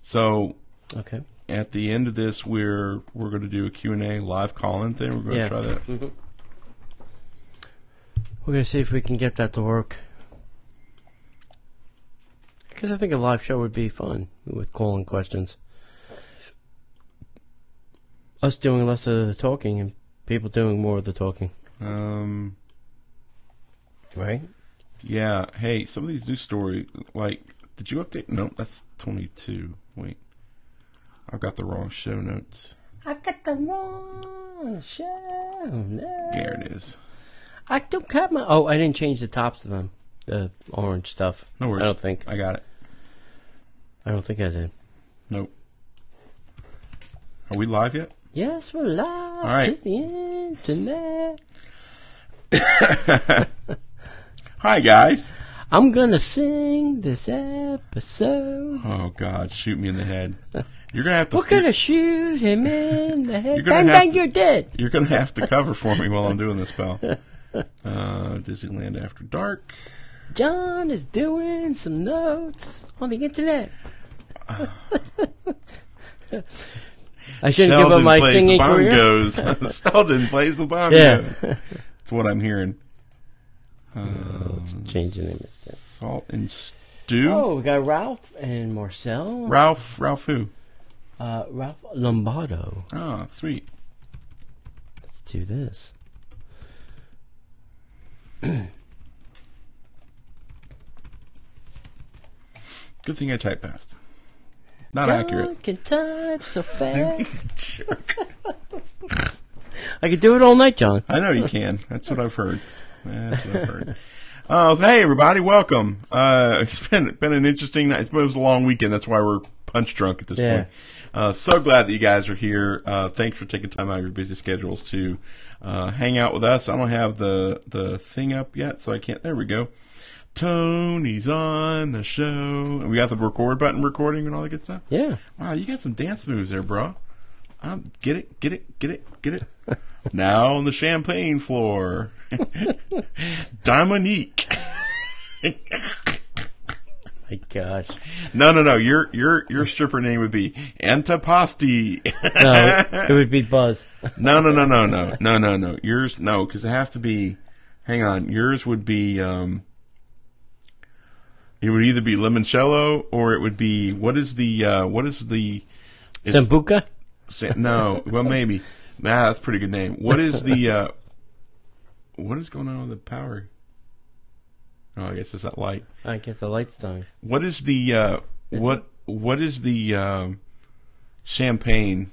So Okay. at the end of this, we're going to do a Q&A live call-in thing. We're going to try that. Mm-hmm. We're going to see if we can get that to work. Because I think a live show would be fun with calling questions. Us doing less of the talking and people doing more of the talking. Right? Yeah. Hey, some of these news stories, like, did you update? No, that's 22. Wait. I've got the wrong show notes. I've got the wrong show notes. There it is. I don't have my... Oh, I didn't change the tops of them. The orange stuff. No worries. I don't think. I got it. I don't think I did. Nope. Are we live yet? Yes, we're live. All right. To the internet. Hi, guys. I'm gonna sing this episode. Oh, God. Shoot me in the head. You're going to have to... We're gonna shoot him in the head. You're gonna Bang, have bang, to- you're dead. You're going to have to cover for me while I'm doing this, pal. Disneyland After Dark. John is doing some notes on the internet. I shouldn't give up my plays singing the career. bongos. Sheldon plays the bongos. Yeah. That's what I'm hearing. Change the name. Salt and Stew. Oh, we got Ralph and Marcel. Ralph who? Ralph Lombardo. Oh, sweet. Let's do this. Good thing I typed fast. Not John accurate. can type so fast. Jerk. I could do it all night, John. I know you can. That's what I've heard. That's what I've heard. Hey, everybody. Welcome. It's been an interesting night. It was a long weekend. That's why we're punch drunk at this point. So glad that you guys are here. Thanks for taking time out of your busy schedules to hang out with us. I don't have the thing up yet, so I can't. There we go. Tony's on the show. And we got the record button recording and all that good stuff. Yeah. Wow, you got some dance moves there, bro. Get it. Now on the champagne floor, Dominique. My gosh. No. Your stripper name would be Antipasti. No, it would be Buzz. No. Yours, no, because it has to be. Hang on. Yours would be. It would either be limoncello or it would be what is the Sambuca? No, well maybe. Nah, that's a pretty good name. What is the what is going on with the power? Oh, I guess it's that light. I guess the light's dying. What is the what is the champagne?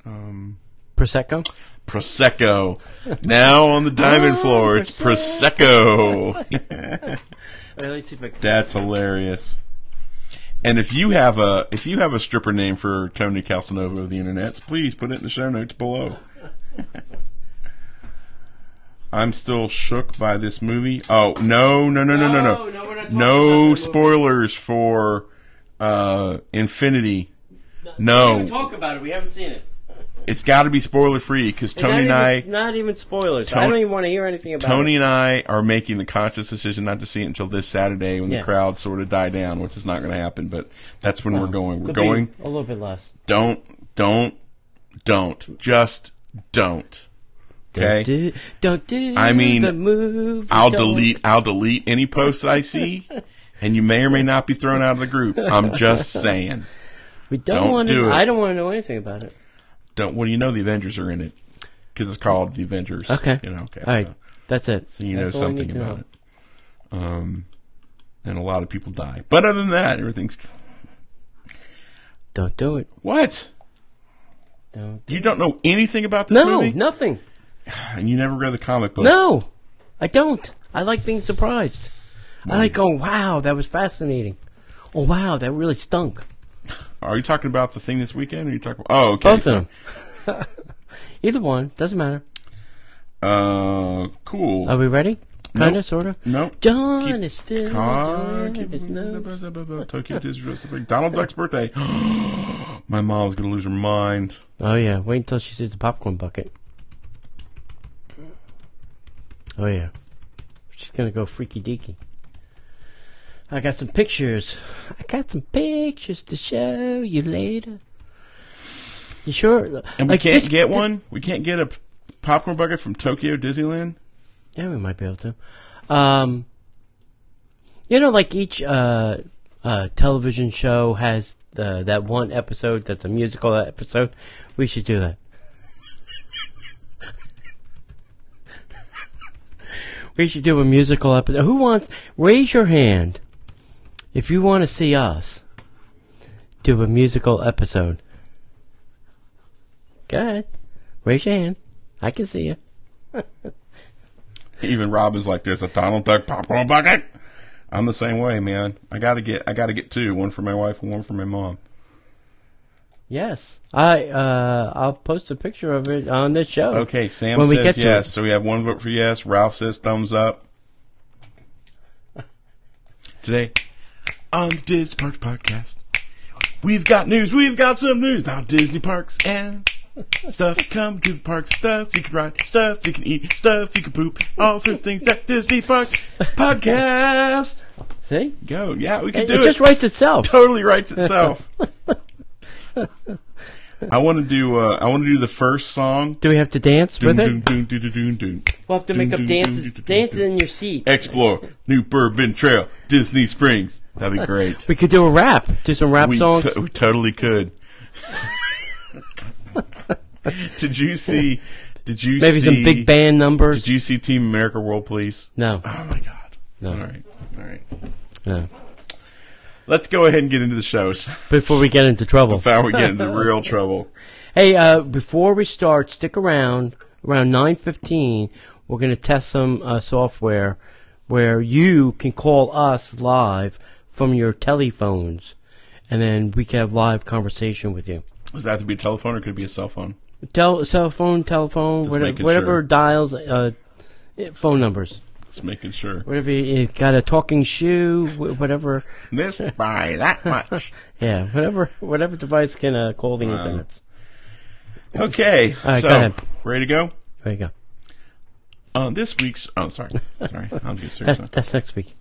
Prosecco? Prosecco. Now on the diamond floor, it's Prosecco. Wait, let me see if I can... That's hilarious. And if you have a stripper name for Tony Calsanova of the internet, please put it in the show notes below. I'm still shook by this movie. Oh no! No, we're not talking No about spoilers for Infinity. No, Don't talk about it. We haven't seen it. it's got to be spoiler free because Tony and I. Not even spoilers. I don't even want to hear anything about Tony it. and I are making the conscious decision not to see it until this Saturday when the crowds sort of die down, which is not going to happen. But that's when we're going. We're Could going. be a little bit less. Don't. Just don't. Okay. Don't do I mean, the move. I'll delete any posts I see, and you may or may not be thrown out of the group. I'm just saying. We don't want do to. it. I don't want to know anything about it. Well, you know the Avengers are in it because it's called the Avengers. Okay. Okay. All right. That's it. So you know That's all I something need to about know. it. And a lot of people die. But other than that, everything's... Don't do it. What? Don't. You don't know anything about this No, movie? nothing. And you never read the comic books? No, I don't. I like being surprised. I like going, wow, that was fascinating. Oh, wow, that really stunk. Are you talking about the thing this weekend? Or are you talking? Oh, okay. Both of them. Either one. Doesn't matter. Cool. Are we ready? Kind Nope. of, sort of? Nope. John is still doing his notes. Tokyo Disney. Donald Duck's birthday. My mom's going to lose her mind. Oh, yeah. Wait until she sees the popcorn bucket. Oh, yeah. She's going to go freaky deaky. I got some pictures. I got some pictures to show you later. You sure? And we can't get one? We can't get a popcorn bucket from Tokyo Disneyland? Yeah, we might be able to. You know, like each television show has that one episode that's a musical episode. We should do that. We should do a musical episode. Who wants? Raise your hand if you want to see us do a musical episode. Go ahead. Raise your hand. I can see you. Even Rob is like, there's a Donald Duck popcorn bucket. I'm the same way, man. I gotta get two. One for my wife and one for my mom. Yes. I'll post a picture of it on this show. Okay, Sam says yes. So we have one vote for yes. Ralph says thumbs up. Today on the Disney Parks Podcast, we've got news. We've got some news about Disney parks and stuff. Come to the park, stuff you can ride, stuff you can eat, stuff you can poop, all sorts of things at Disney Parks Podcast. See? Go. Yeah, we can do it. It just writes itself. Totally writes itself. I want to do the first song. Do we have to dance with it? We'll We'll have to make up dances. Dance in your seat. Explore New Bourbon Trail, Disney Springs. That'd be great. We could do a rap. Do some rap songs. We totally could. Did you see Maybe some big band numbers? Did you see Team America World Police? No. Oh my God. No. All right. No. Let's go ahead and get into the shows Before we get into trouble. before we get into real trouble. Hey, before we start, stick around. Around 9:15, we're going to test some software where you can call us live from your telephones, and then we can have live conversation with you. Does that have to be a telephone or could it be a cell phone? Cell phone, telephone, whatever sure. dials, phone numbers. Just making sure. Whatever you got a talking shoe, whatever. This by that much. Yeah, whatever device can call the internet. Okay, All right, so go ahead. ready to go? There you go. On this week's I'll get serious now. That's next week.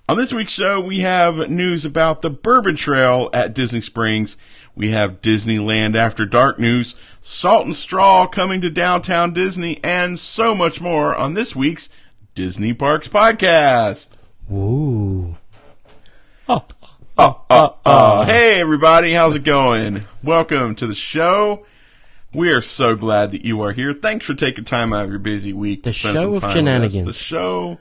On this week's show, we have news about the Bourbon Trail at Disney Springs. We have Disneyland After Dark news, Salt and Straw coming to downtown Disney, and so much more on this week's Disney Parks Podcast. Ooh. Hey, everybody. How's it going? Welcome to the show. We are so glad that you are here. Thanks for taking time out of your busy week to spend some time with us. The show of shenanigans. The show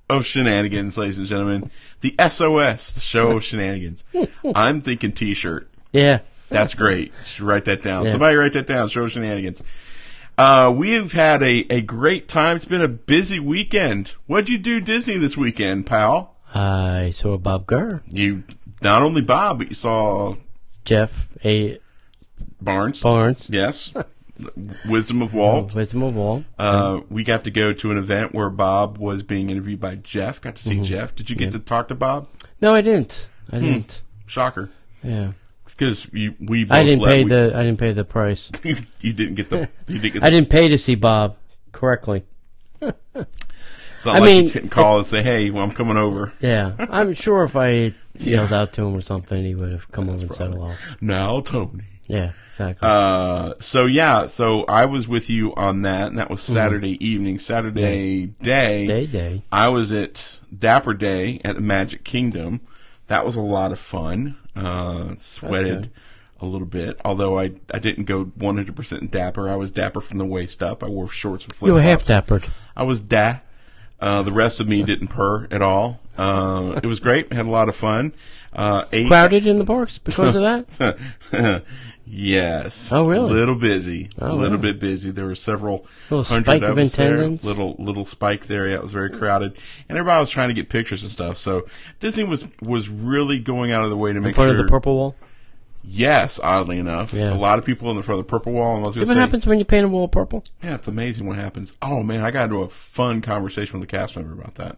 of shenanigans, ladies and gentlemen. The SOS, the show of shenanigans. I'm thinking T-shirt. Yeah. That's great. You should write that down. Yeah. Somebody write that down. Show of shenanigans. We've had a great time. It's been a busy weekend. What'd you do Disney this weekend, pal? I saw Bob Gurr. You, not only Bob, but you saw Jeff Barnes. Yes. Wisdom of Walt. Wisdom of Walt. We got to go to an event where Bob was being interviewed by Jeff. Got to see Jeff. Did you get to talk to Bob? No, I didn't. Shocker. Yeah. Because we both I didn't pay the price. You didn't get the. I didn't pay to see Bob correctly. It's not you couldn't call and say, "Hey, well, I'm coming over." Yeah, I'm sure if I yelled out to him or something, he would have come over and settled off. Now, Tony. Yeah, exactly. So I was with you on that, and that was Saturday evening. Saturday day. I was at Dapper Day at the Magic Kingdom. That was a lot of fun. Sweated a little bit, although I didn't go 100% dapper. I was dapper from the waist up. I wore shorts and flip-flops. You were half dappered. I was The rest of me didn't purr at all. It was great. Had a lot of fun. Crowded in the parks because of that? Yes. Oh, really? A little busy. Oh, a little bit busy. There were several little hundred spike of attendance. there. Little spike there. Yeah, it was very crowded. And everybody was trying to get pictures and stuff. So Disney was really going out of the way to make sure. In front of the purple wall? Yes, oddly enough. Yeah. A lot of people in the front of the purple wall. And See what happens when you paint a wall purple? Yeah, it's amazing what happens. Oh, man, I got into a fun conversation with a cast member about that.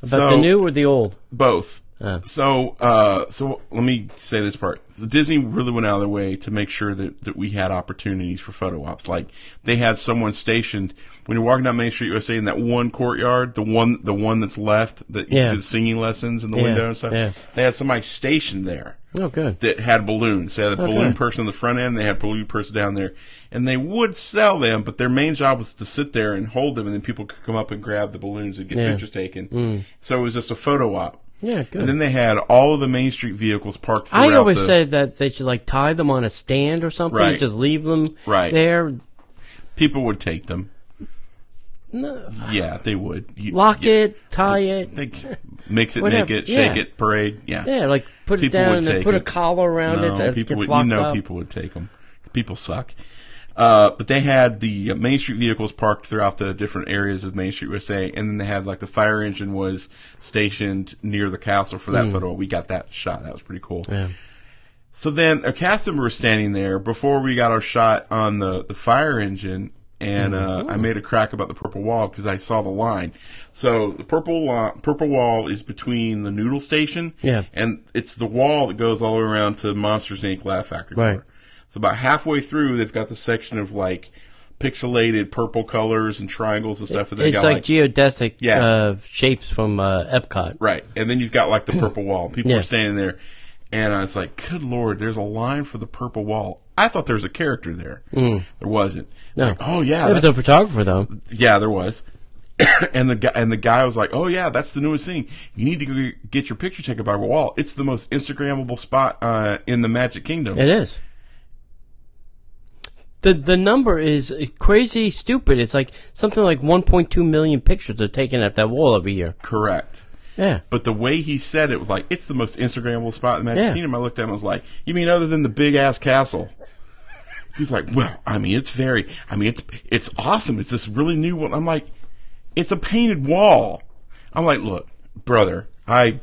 About the new or the old? Both. So let me say this part. So Disney really went out of their way to make sure that we had opportunities for photo ops. Like, they had someone stationed when you're walking down Main Street USA in that one courtyard, the one that's left, that you did singing lessons in the window and stuff. Yeah. They had somebody stationed there. Oh, good. That had balloons. They had a balloon person on the front end. They had a balloon person down there. And they would sell them, but their main job was to sit there and hold them, and then people could come up and grab the balloons and get pictures taken. So it was just a photo op. Yeah, good. And then they had all of the Main Street vehicles parked throughout. I always said that they should like tie them on a stand or something. Right. Just leave them there. People would take them. No. Yeah, they would. Lock it, tie it. They mix it, Whatever. make it, shake it, parade. Yeah. Yeah, like put it down and then put a collar around it that people gets would, locked up. People would take them. People suck. But they had the Main Street vehicles parked throughout the different areas of Main Street USA, and then they had, like, the fire engine was stationed near the castle for that photo. We got that shot. That was pretty cool. Yeah. So then a cast member was standing there before we got our shot on the fire engine, and I made a crack about the purple wall because I saw the line. So the purple wall is between the noodle station, and it's the wall that goes all the way around to Monsters, Inc. Laugh Factory. Right. So about halfway through, they've got the section of, like, pixelated purple colors and triangles and stuff. And it's like geodesic shapes from Epcot. Right. And then you've got, like, the purple wall. People are standing there. And I was like, good Lord, there's a line for the purple wall. I thought there was a character there. There wasn't. No. Like, oh, yeah. There was a photographer, though. Yeah, there was. and the guy was like, oh, yeah, that's the newest thing. You need to go get your picture taken by the wall. It's the most Instagrammable spot in the Magic Kingdom. It is. The number is crazy stupid. It's like something like 1.2 million pictures are taken at that wall every year. Correct. Yeah. But the way he said it was like, it's the most Instagrammable spot in the Magic Kingdom. I looked at him and was like, you mean other than the big-ass castle? He's like, well, I mean, it's awesome. It's this really new one. I'm like, it's a painted wall. I'm like, look, brother, I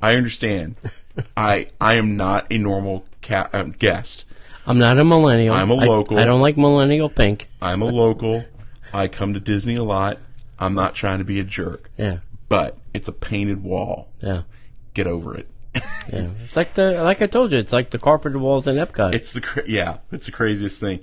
understand. I am not a normal guest. I'm not a millennial. I'm a local. I don't like millennial pink. I'm a local. I come to Disney a lot. I'm not trying to be a jerk. Yeah. But it's a painted wall. Yeah. Get over it. Yeah. It's like like I told you, it's like the carpeted walls in Epcot. It's the craziest thing.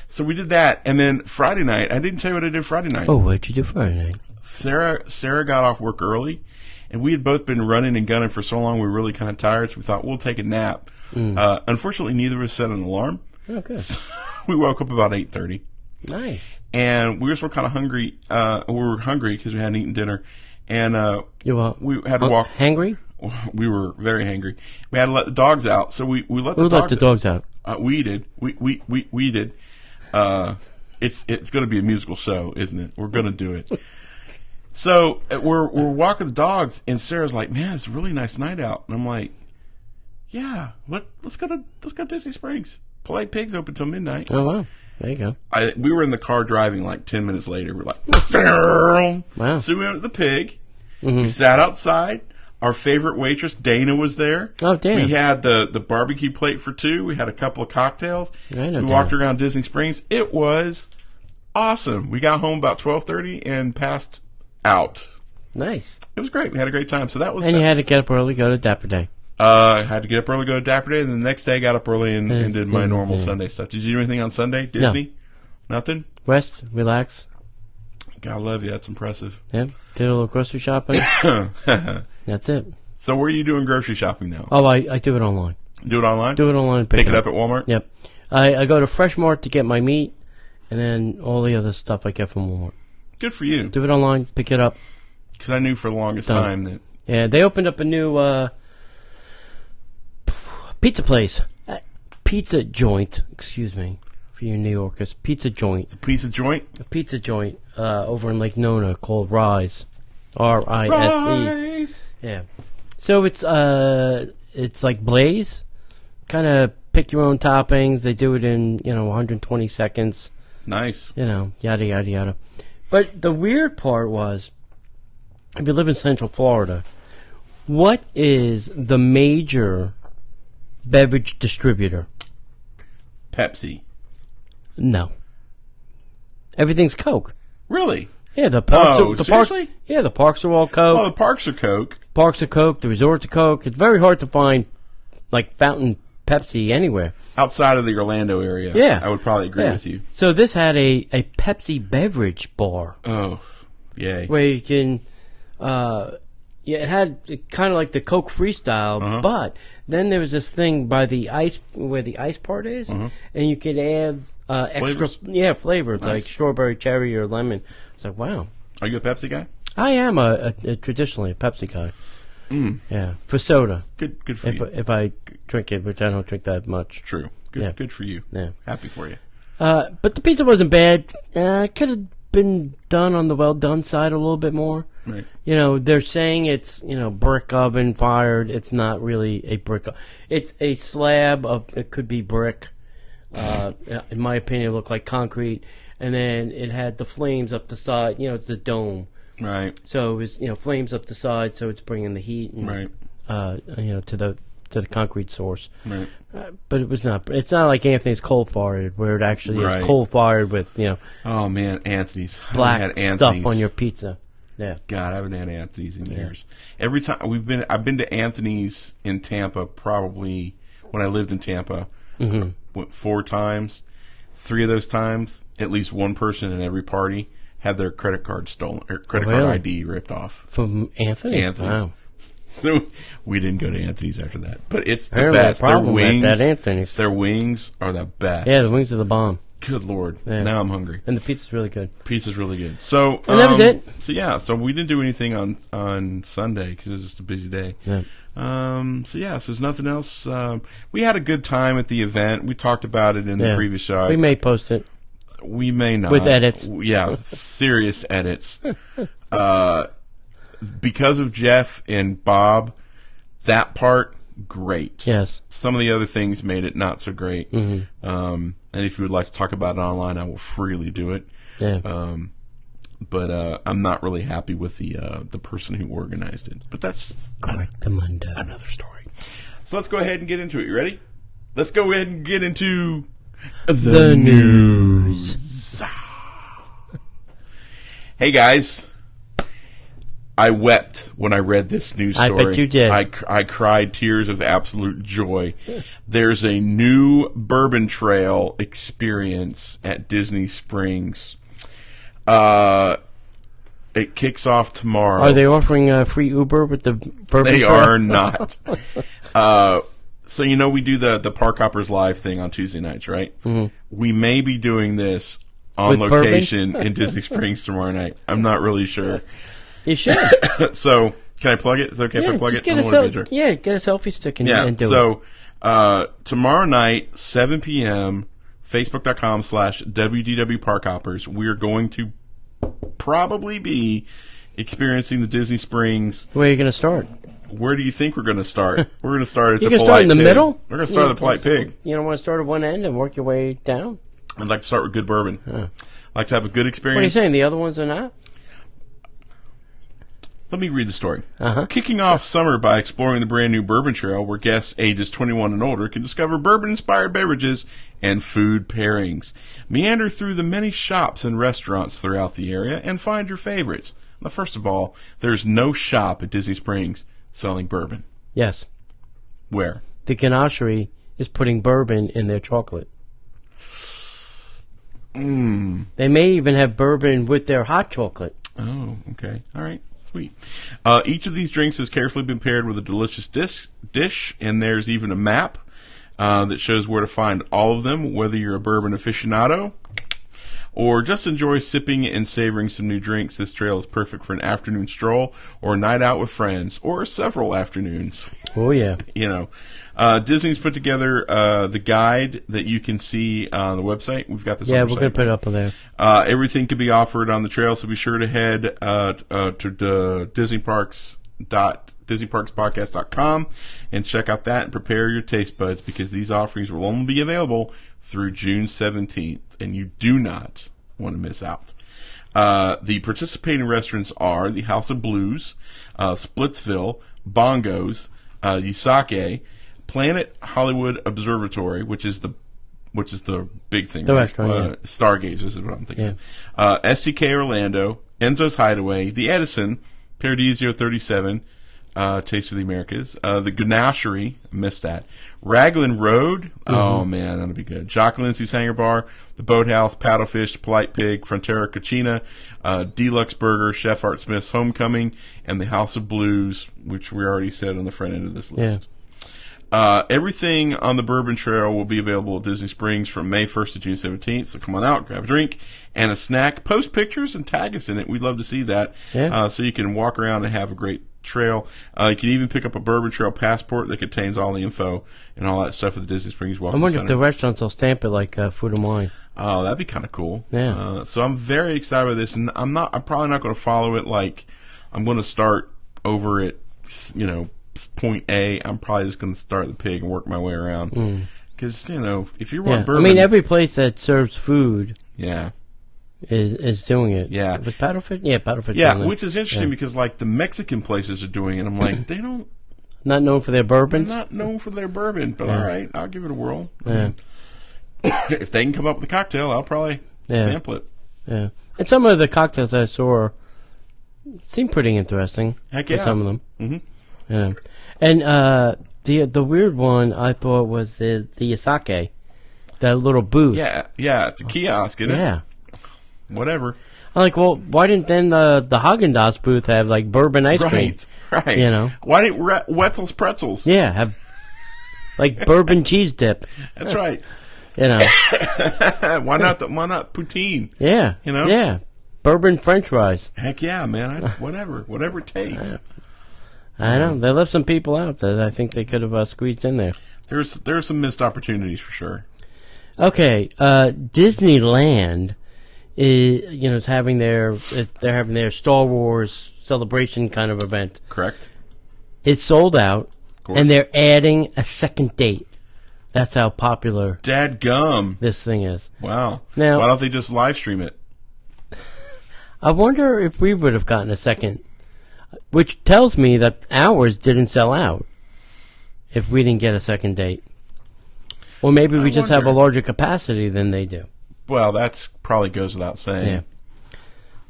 So we did that, and then Friday night, I didn't tell you what I did Friday night. Oh, what'd you do Friday night? Sarah got off work early, and we had both been running and gunning for so long we were really kind of tired, so we thought we'll take a nap. Unfortunately, neither of us set an alarm. Okay. So we woke up about 8:30. Nice. And we were kind of hungry. We were hungry because we hadn't eaten dinner, and we had to walk. Hangry? We were very hangry. We had to let the dogs out, so we let the dogs out. We did. We did. It's going to be a musical show, isn't it? We're going to do it. So we're walking the dogs, and Sarah's like, "Man, it's a really nice night out." And I'm like, "Yeah, let's go to Disney Springs. Polite Pigs open till midnight." Oh wow, there you go. We were in the car driving like 10 minutes later. We're like, wow. So we went to the Pig. We sat outside. Our favorite waitress, Dana, was there. Oh, damn. We had the barbecue plate for two. We had a couple of cocktails. I know we walked around Disney Springs. It was awesome. We got home about 12:30 and passed out. Nice. It was great. We had a great time. So that was. And you had to get up early, go to Dapper Day. I had to get up early, go to Dapper Day, and then the next day I got up early and did my normal Sunday stuff. Did you do anything on Sunday? Disney? No. Nothing? Rest, relax. God love you. That's impressive. Yep. Did a little grocery shopping. That's it. So where are you doing grocery shopping now? Oh, I do it online. Do it online? Do it online and pick it up at Walmart? Yep. I go to Fresh Mart to get my meat, and then all the other stuff I get from Walmart. Good for you. Do it online, pick it up. Because I knew for the longest time that... Yeah, they opened up a new pizza place. Pizza joint, excuse me, for you New Yorkers. Pizza joint. It's a pizza joint? A pizza joint over in Lake Nona called Rise. R-I-S-E. Rise! Yeah. So it's like Blaze. Kind of pick your own toppings. They do it in, 120 seconds. Nice. Yada, yada, yada. But the weird part was, if you live in Central Florida, what is the major beverage distributor? Pepsi. No. Everything's Coke. Really? Yeah, the parks. Oh, seriously? Yeah, the parks are all Coke. Well, the parks are Coke. Parks are Coke. The resorts are Coke. It's very hard to find like fountain Pepsi anywhere Outside of the Orlando area. Yeah. I would probably agree with you. So this had a Pepsi beverage bar Oh, yay. where you can. It had kind of like the Coke Freestyle, but then there was this thing by the ice where the ice part is, and you could add extra flavors like strawberry, cherry, or lemon. It's like, wow. Are you a Pepsi guy? I am traditionally a Pepsi guy. Yeah, for soda. Good for you. If I drink it, which I don't drink that much. True. Good for you. Yeah. Happy for you. But the pizza wasn't bad. Could have been done on the well done side a little bit more. Right. They're saying it's brick oven fired. It's not really a brick. It's a slab of. It could be brick. In my opinion, it looked like concrete, and then it had the flames up the side. It's the dome. Right. So it was flames up the side, so it's bringing the heat and Right. To the concrete source. Right. But it was not. It's not like Anthony's coal fired, where it actually is coal fired with Oh man, Anthony's. black I haven't had stuff Anthony's. on your pizza. Yeah. God, I haven't had Anthony's in years. Every time I've been to Anthony's in Tampa. Probably when I lived in Tampa, went 4 times. 3 of those times, at least one person in every party had their credit card stolen or credit card ID ripped off From Anthony. Anthony's. Wow. So we didn't go to Anthony's after that. But it's the Apparently best. a problem at Anthony's. Their wings are the best. Yeah, the wings are the bomb, Good Lord. Yeah. Now I'm hungry. and the pizza's really good. Pizza's really good. So And that was it. So we didn't do anything on Sunday because it was just a busy day. Yeah. So there's nothing else. We had a good time at the event. We talked about it in the previous show. We may post it. We may not. With edits. Yeah, serious edits. Because of Jeff and Bob, that part, great. Yes. Some of the other things made it not so great. And if you would like to talk about it online, I will freely do it. Yeah. But I'm not really happy with the person who organized it. But that's Correct the Mundo. another story. So let's go ahead and get into it. You ready? Let's go ahead and get into the news. Hey guys, I wept when I read this news story. I bet you did. I cried tears of absolute joy. There's a new Bourbon Trail experience at Disney Springs. It kicks off tomorrow. Are they offering free Uber with the bourbon? They trail? are not. So we do the Park Hoppers Live thing on Tuesday nights, right? Mm-hmm. We may be doing this on With location in Disney Springs tomorrow night. I'm not really sure. You should. So can I plug it? Is it okay if I plug just it? get a selfie stick and do it. So tomorrow night, 7 p.m., Facebook.com/WDW Park Hoppers. We are going to probably be experiencing the Disney Springs. Where are you going to start? Where do you think we're going to start? We're going to start at You the can Polite start in the Pig. middle? We're going to start at the Polite Pig. You don't want to start at one end and work your way down? I'd like to start with good bourbon. I'd like to have a good experience. What are you saying? The other ones are not? Let me read the story. Kicking off summer by exploring the brand new Bourbon Trail, where guests ages 21 and older can discover bourbon-inspired beverages and food pairings. Meander through the many shops and restaurants throughout the area and find your favorites. Now, first of all, there's no shop at Disney Springs selling bourbon. Yes. Where? The Ganachery is putting bourbon in their chocolate. They may even have bourbon with their hot chocolate. Oh, okay. All right. Sweet. Each of these drinks has carefully been paired with a delicious dish, and there's even a map that shows where to find all of them, whether you're a bourbon aficionado or just enjoy sipping and savoring some new drinks. This trail is perfect for an afternoon stroll or a night out with friends or several afternoons. Oh, yeah. Disney's put together the guide that you can see on the website. We've got this on the Yeah, we're going to put it up on there. Everything can be offered on the trail, so be sure to head to DisneyParksPodcast.com and check out that and prepare your taste buds, because these offerings will only be available through June 17th, and you do not want to miss out. The participating restaurants are the House of Blues, Splitsville, Bongos, Yisake, Planet Hollywood Observatory, which is the big thing. The right? restaurant, Stargaze is what I'm thinking. Yeah. STK Orlando, Enzo's Hideaway, the Edison, Paradiso 37, Taste of the Americas, the Ganachery, missed that. Raglan Road, oh man, that'll be good. Jacques Lindsay's Hangar Bar, the Boathouse, Paddlefish, Polite Pig, Frontera Cucina, Deluxe Burger, Chef Art Smith's Homecoming, and the House of Blues, which we already said on the front end of this list. Everything on the Bourbon Trail will be available at Disney Springs from May 1st to June 17th. So come on out, grab a drink and a snack. Post pictures and tag us in it. We'd love to see that. Yeah. So you can walk around and have a great trail. You can even pick up a Bourbon Trail passport that contains all the info and all that stuff at the Disney Springs Welcome I wonder Center. if the restaurants will stamp it like Food and Wine. Oh, that'd be kind of cool. Yeah. So I'm very excited with this, and I'm probably not going to follow it like I'm going to start over at, point A. I'm probably just going to start the Pig and work my way around. Because, if you want bourbon. I mean, every place that serves food. Yeah. Is doing it. Yeah. Was Paddlefish? Yeah, Paddlefish. Yeah, which is interesting because, like, the Mexican places are doing it. I'm like, they don't. Not known for their bourbons? Not known for their bourbon, but all right, I'll give it a whirl. Yeah. If they can come up with a cocktail, I'll probably sample it. Yeah. And some of the cocktails I saw seemed pretty interesting. Heck yeah. Some of them. Mm-hmm. Yeah. And the weird one I thought was the sake. That little booth. Yeah, it's a kiosk, isn't it? Yeah. Whatever. I'm like, well, why didn't then the Haagen-Dazs booth have, like, bourbon ice cream? Right. Why didn't Wetzel's Pretzels? Yeah, have, like, bourbon cheese dip. That's right. Why not poutine? Yeah. Yeah. Bourbon French fries. Heck yeah, man. Whatever it takes. I know. They left some people out that I think they could have squeezed in there. There's some missed opportunities for sure. Okay. Disneyland is having they're having their Star Wars celebration kind of event. Correct. It's sold out, and they're adding a second date. That's how popular Dadgum this thing is. Wow. Now, why don't they just live stream it? I wonder if we would have gotten a second, which tells me that ours didn't sell out if we didn't get a second date. Or maybe we just have a larger capacity than they do. Well, that probably goes without saying. Yeah.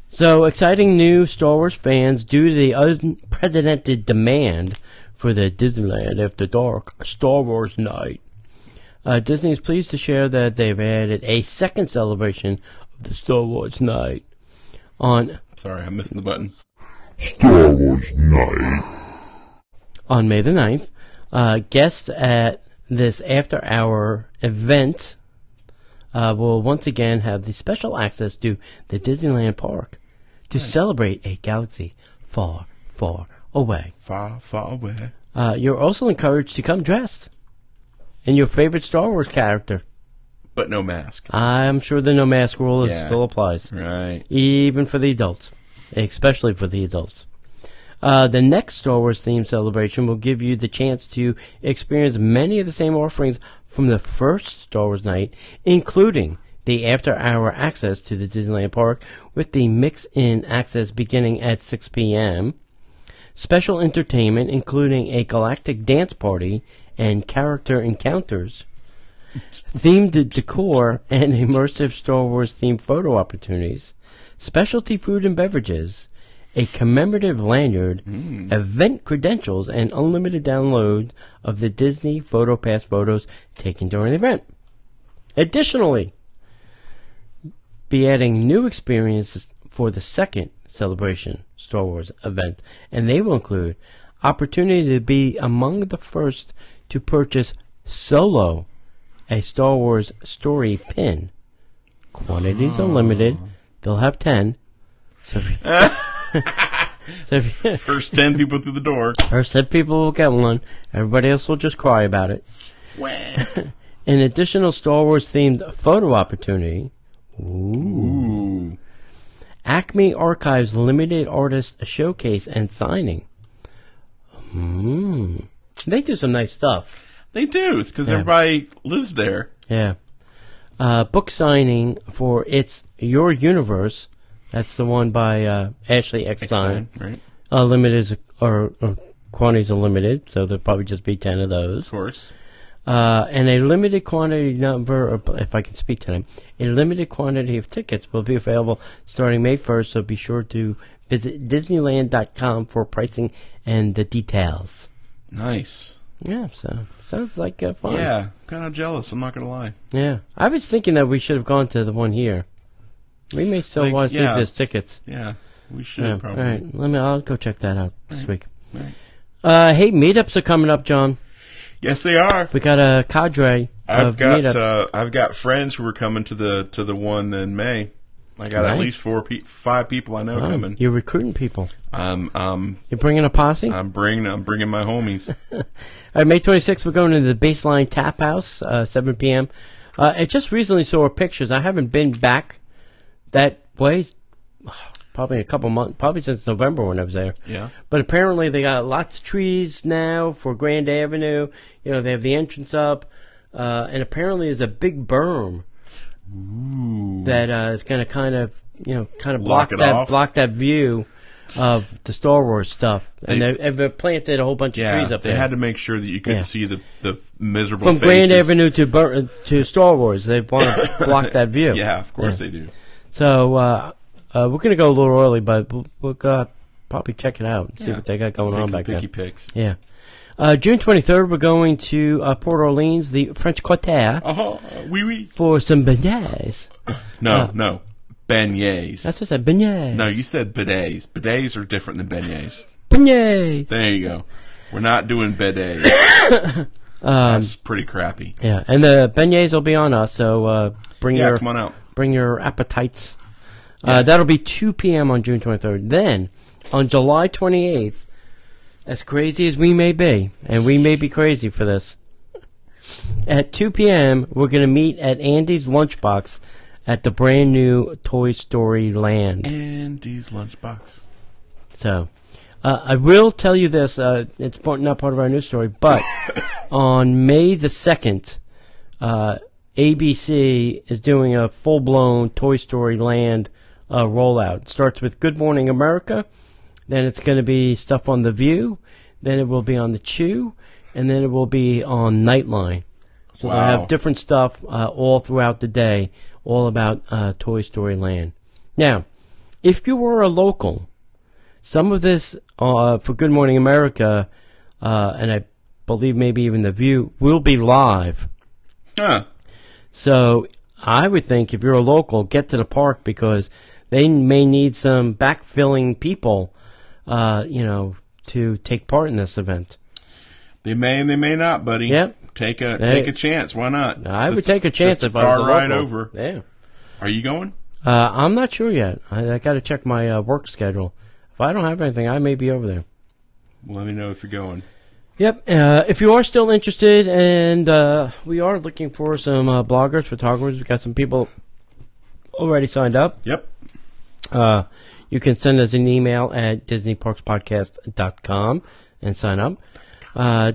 So, exciting news, Star Wars fans, due to the unprecedented demand for the Disneyland After Dark Star Wars Night. Disney is pleased to share that they've added a second celebration of the Star Wars Night on... Sorry, I'm missing the button. Star Wars Night. On May the 9th. Guests at this after-hour event will once again have the special access to the Disneyland Park to celebrate a galaxy far, far away. Far, far away. You're also encouraged to come dressed in your favorite Star Wars character. But no mask. I'm sure the no mask rule still applies. Right. Even for the adults. Especially for the adults. The next Star Wars themed celebration will give you the chance to experience many of the same offerings from the first Star Wars night, including the after-hour access to the Disneyland Park with the mix-in access beginning at 6 p.m., special entertainment including a galactic dance party and character encounters, themed decor and immersive Star Wars-themed photo opportunities, specialty food and beverages, a commemorative lanyard, event credentials, and unlimited download of the Disney PhotoPass photos taken during the event. Additionally, be adding new experiences for the second celebration Star Wars event, and they will include opportunity to be among the first to purchase Solo, a Star Wars story pin. Quantities are limited. They'll have 10. So First 10 people through the door. First 10 people will get one. Everybody else will just cry about it. An additional Star Wars themed photo opportunity. Ooh. Acme Archives limited artist showcase and signing. They do some nice stuff. They do. It's because everybody lives there. Yeah. Book signing for It's Your Universe. That's the one by Ashley Eckstein. Right. Limited or quantities are limited, so there'll probably just be 10 of those. Of course. And a limited quantity number, or if I can speak to them, a limited quantity of tickets will be available starting May 1st, so be sure to visit Disneyland.com for pricing and the details. Nice. Yeah, so sounds like fun. Yeah, kind of jealous. I'm not gonna lie. Yeah, I was thinking that we should have gone to the one here. We may still want to see if there's tickets. Yeah, we should probably. All right, I'll go check that out this week. Right. Hey, meetups are coming up, John. Yes, they are. We got a cadre of meetups. I've got friends who are coming to the one in May. I got at least 5 people I know coming. You're recruiting people. You're bringing a posse. I'm bringing my homies. All right, May 26th, we're going to the Baseline Tap House, 7 p.m. I just recently saw pictures. I haven't been back that way, probably a couple months, probably since November when I was there. Yeah. But apparently they got lots of trees now for Grand Avenue. You know, they have the entrance up, and apparently there's a big berm. Ooh. That is going to kind of Block block that view of the Star Wars stuff. And they've planted a whole bunch of trees up there. They had to make sure that you could see the miserable from faces. Grand Avenue to Star Wars. They want to block that view. Yeah, of course they do. So we're going to go a little early, but we'll probably check it out and see what they got going on back there. Picky picks. Yeah. June 23rd, we're going to Port Orleans, the French Quarter, for some beignets. No. Beignets. That's what I said, beignets. No, you said bidets. Bidets are different than beignets. Beignets. There you go. We're not doing bidets. That's pretty crappy. Yeah, and the beignets will be on us, so come on out. Bring your appetites. That'll be 2 p.m. on June 23rd. Then, on July 28th, as crazy as we may be, and we may be crazy for this, at 2 p.m., we're going to meet at Andy's Lunchbox at the brand new Toy Story Land. Andy's Lunchbox. So, I will tell you this, it's not part of our news story, but on May the 2nd, ABC is doing a full-blown Toy Story Land rollout. It starts with Good Morning America, then it's going to be stuff on The View, then it will be on The Chew, and then it will be on Nightline. So they'll have different stuff all throughout the day, all about Toy Story Land. Now, if you were a local, some of this for Good Morning America, and I believe maybe even The View, will be live. Huh. So I would think if you're a local, get to the park because they may need some backfilling people, to take part in this event. They may and they may not, buddy. Yep. Take a chance. Why not? I would take a chance if I was a local. Far ride over. Yeah. Are you going? I'm not sure yet. I got to check my work schedule. If I don't have anything, I may be over there. Let me know if you're going. Yep. If you are still interested, and we are looking for some bloggers, photographers. We've got some people already signed up. Yep. You can send us an email at DisneyParksPodcast.com and sign up.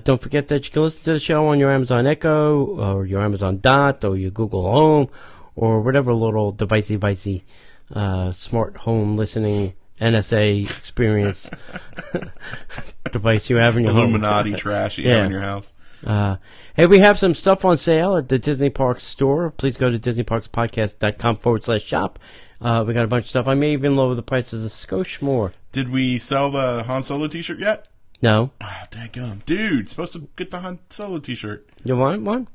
Don't forget that you can listen to the show on your Amazon Echo or your Amazon Dot or your Google Home or whatever little devicey smart home listening NSA experience device you have in your Illuminati home. trash you have in your house. Hey, we have some stuff on sale at the Disney Parks store. Please go to DisneyParksPodcast.com/shop. We got a bunch of stuff. I may even lower the prices a skosh more. Did we sell the Han Solo t-shirt yet? No. Ah, daggum. Dude, supposed to get the Han Solo t-shirt. You want one?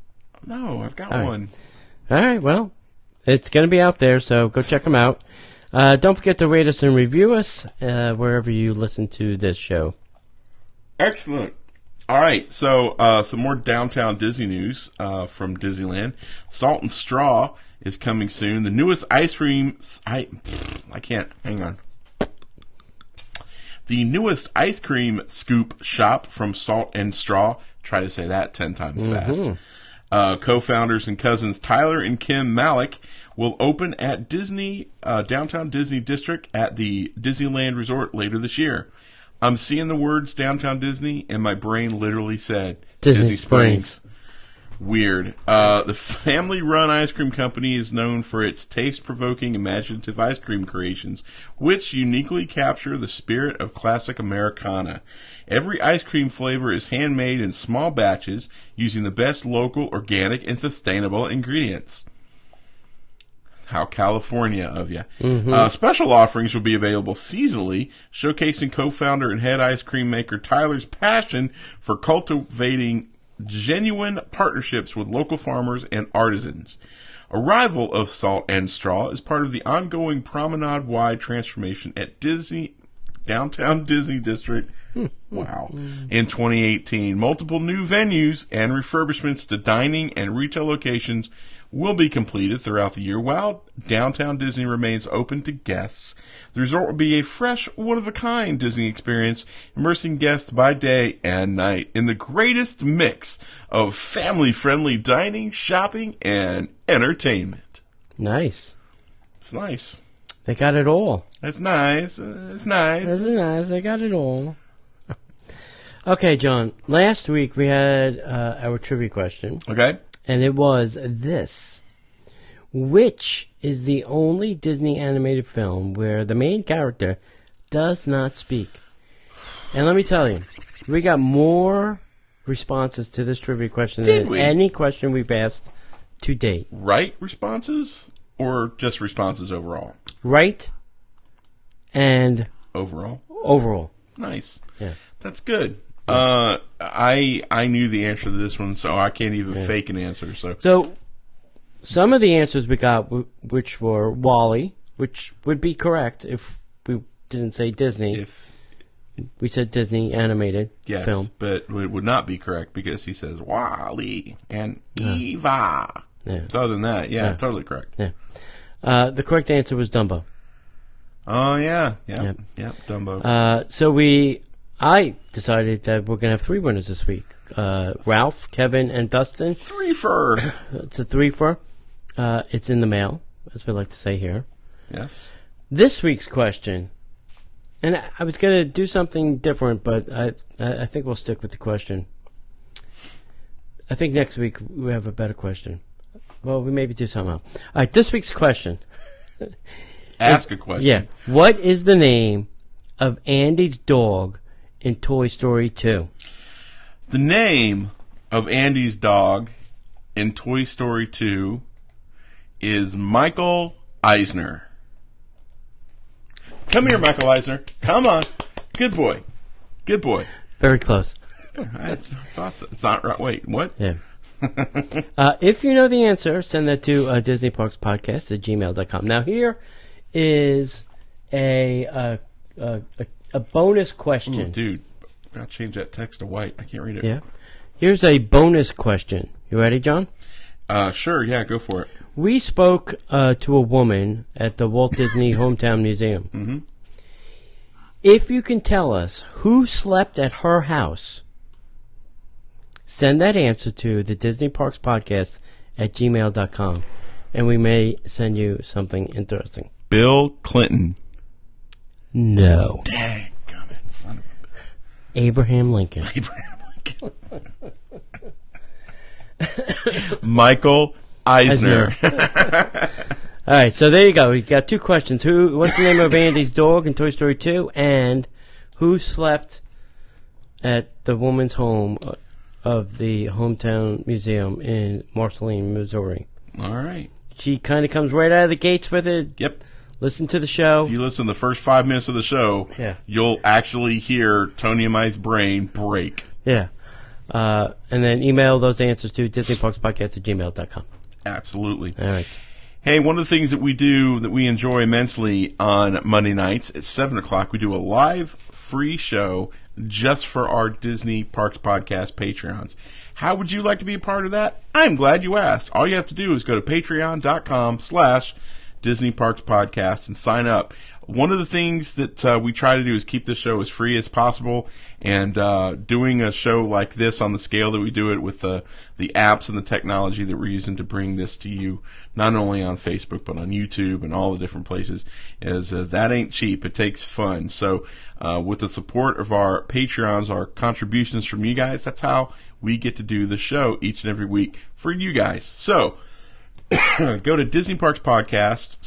No, I've got All right. one. All right, well, it's going to be out there, so go check them out. Don't forget to rate us and review us wherever you listen to this show. Excellent. All right, so some more downtown Disney news from Disneyland. Salt and Straw is coming soon. The newest ice cream... I can't. Hang on. The newest ice cream scoop shop from Salt and Straw. Try to say that 10 times fast. Co-founders and cousins Tyler and Kim Malik will open at Disney Downtown Disney District at the Disneyland Resort later this year. I'm seeing the words Downtown Disney, and my brain literally said Disney Springs. Weird. The family-run ice cream company is known for its taste-provoking, imaginative ice cream creations, which uniquely capture the spirit of classic Americana. Every ice cream flavor is handmade in small batches using the best local, organic, and sustainable ingredients. How California of you. Special offerings will be available seasonally, showcasing co-founder and head ice cream maker Tyler's passion for cultivating genuine partnerships with local farmers and artisans. Arrival of Salt and Straw is part of the ongoing promenade-wide transformation at Downtown Disney District. Wow. In 2018, multiple new venues and refurbishments to dining and retail locations will be completed throughout the year while Downtown Disney remains open to guests. The resort will be a fresh, one-of-a-kind Disney experience, immersing guests by day and night in the greatest mix of family-friendly dining, shopping, and entertainment. Nice. It's nice. They got it all. It's nice. It's nice. That's nice. They got it all. Okay, John. Last week we had our trivia question. Okay. And it was this. Which is the only Disney animated film where the main character does not speak? And let me tell you, we got more responses to this trivia question than any question we've asked to date. Right responses or just responses overall? Right and overall. Nice. Yeah. That's good. I knew the answer to this one, so I can't even fake an answer. So some of the answers we got, which were Wall-E, which would be correct if we didn't say Disney. If we said Disney animated film. But it would not be correct because he says Wall-E and Eva. Yeah. So other than that, totally correct. Yeah. The correct answer was Dumbo. Oh, yeah. Yep, Dumbo. So I decided that we're going to have 3 winners this week. Ralph, Kevin, and Dustin. 3-fer. It's a 3-fer. It's in the mail, as we like to say here. Yes. This week's question, and I was going to do something different, but I think we'll stick with the question. I think next week we have a better question. Well, we maybe do something else. All right, this week's question. Ask a question. Yeah. What is the name of Andy's dog in Toy Story 2? The name of Andy's dog in Toy Story 2 is Michael Eisner. Come here, Michael Eisner. Come on. Good boy. Good boy. Very close. I thought so. It's not right. Wait, what? Yeah. If you know the answer, send that to DisneyParksPodcast@gmail.com. Now, here is a bonus question. Ooh, dude, I gotta change that text to white. I can't read it. Yeah. Here's a bonus question. You ready, John? Sure. Yeah, go for it. We spoke to a woman at the Walt Disney Hometown Museum. Mm-hmm. If you can tell us who slept at her house, send that answer to the Disney Parks Podcast at gmail.com, and we may send you something interesting. Bill Clinton. No. Dang, gummit, son of a bitch. Abraham Lincoln. Michael Eisner. All right, so there you go. We got 2 questions. What's the name of Andy's dog in Toy Story 2? And who slept at the woman's home of the Hometown Museum in Marceline, Missouri? All right. She kind of comes right out of the gates with it. Yep. Listen to the show. If you listen to the first 5 minutes of the show, you'll actually hear Tony and I's brain break. Yeah. And then email those answers to DisneyParksPodcast@gmail.com. Absolutely. All right. Hey, one of the things that we do that we enjoy immensely on Monday nights at 7 o'clock, we do a live free show just for our Disney Parks Podcast Patreons. How would you like to be a part of that? I'm glad you asked. All you have to do is go to patreon.com/Disney Parks Podcast and sign up. One of the things that we try to do is keep this show as free as possible, and doing a show like this on the scale that we do it with the apps and the technology that we're using to bring this to you, not only on Facebook but on YouTube and all the different places, is that ain't cheap. It takes fun. So with the support of our Patreons, our contributions from you guys, that's how we get to do the show each and every week for you guys. So go to Disney Parks Podcast,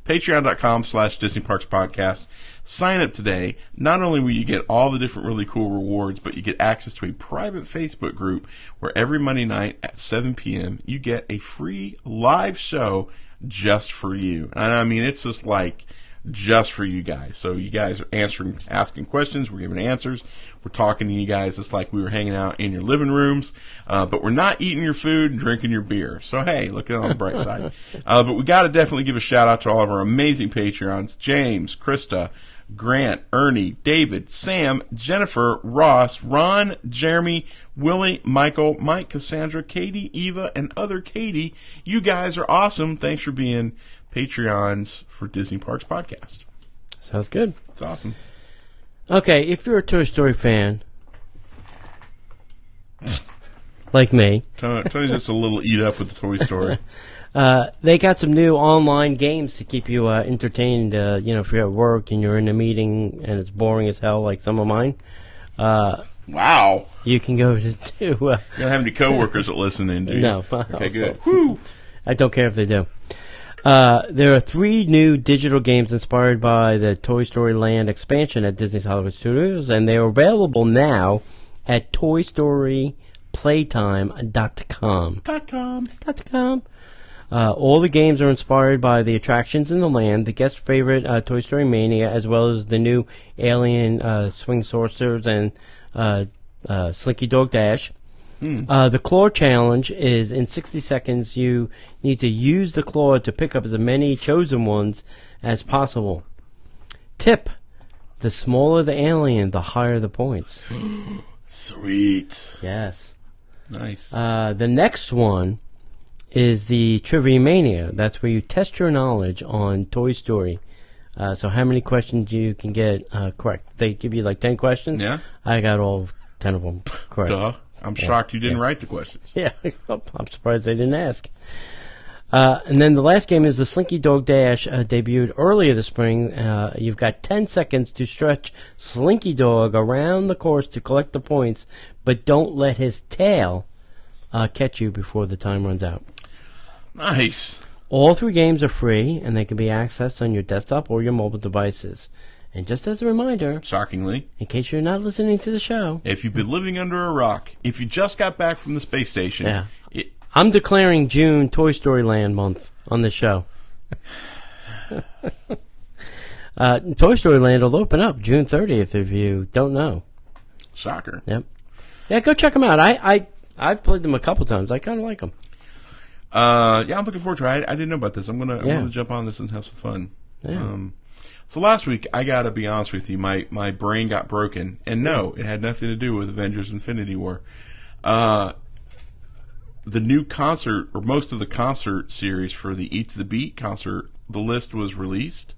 patreon.com/Disney Parks Podcast. Sign up today. Not only will you get all the different really cool rewards, but you get access to a private Facebook group where every Monday night at 7 p.m. you get a free live show just for you. And I mean, it's just like just for you guys. So you guys are asking questions. We're giving answers. We're talking to you guys just like we were hanging out in your living rooms. But we're not eating your food and drinking your beer. So, hey, look at it on the bright side. But we got to definitely give a shout out to all of our amazing Patreons. James, Krista, Grant, Ernie, David, Sam, Jennifer, Ross, Ron, Jeremy, Willie, Michael, Mike, Cassandra, Katie, Eva, and other Katie. You guys are awesome. Thanks for being Patreons for Disney Parks Podcast. Sounds good. It's awesome. Okay, if you're a Toy Story fan, like me, Tony's just a little eat up with the Toy Story. they got some new online games to keep you entertained. If you're at work and you're in a meeting and it's boring as hell, like some of mine. Wow. You can go to. You don't have any coworkers that listen in, do you? No. Okay, good. Whew. I don't care if they do. There are 3 new digital games inspired by the Toy Story Land expansion at Disney's Hollywood Studios, and they are available now at ToyStoryPlaytime.com. All the games are inspired by the attractions in the land, the guest favorite Toy Story Mania, as well as the new Alien Swing Sorcerers and Slinky Dog Dash. The claw challenge is in 60 seconds you need to use the claw to pick up as many chosen ones as possible. Tip: the smaller the alien, the higher the points. Sweet. Yes. Nice. The next one is the Trivia Mania. That's where you test your knowledge on Toy Story. So how many questions you can get correct. They give you like 10 questions. Yeah. I got all 10 of them correct. Duh. I'm shocked you didn't write the questions. Yeah, I'm surprised they didn't ask. And then the last game is the Slinky Dog Dash, debuted earlier this spring. You've got 10 seconds to stretch Slinky Dog around the course to collect the points, but don't let his tail catch you before the time runs out. Nice. All 3 games are free, and they can be accessed on your desktop or your mobile devices. And just as a reminder, shockingly, in case you're not listening to the show, if you've been living under a rock, if you just got back from the space station, I'm declaring June Toy Story Land month on the show. Toy Story Land will open up June 30th if you don't know. Shocker. Yep. Yeah, go check them out. I've played them a couple times. I kind of like them. I'm looking forward to it. I didn't know about this. I'm gonna jump on this and have some fun. Yeah. So last week, I gotta be honest with you, my brain got broken, and no, it had nothing to do with Avengers: Infinity War. The new concert, or most of the concert series for the Eat to the Beat concert, the list was released.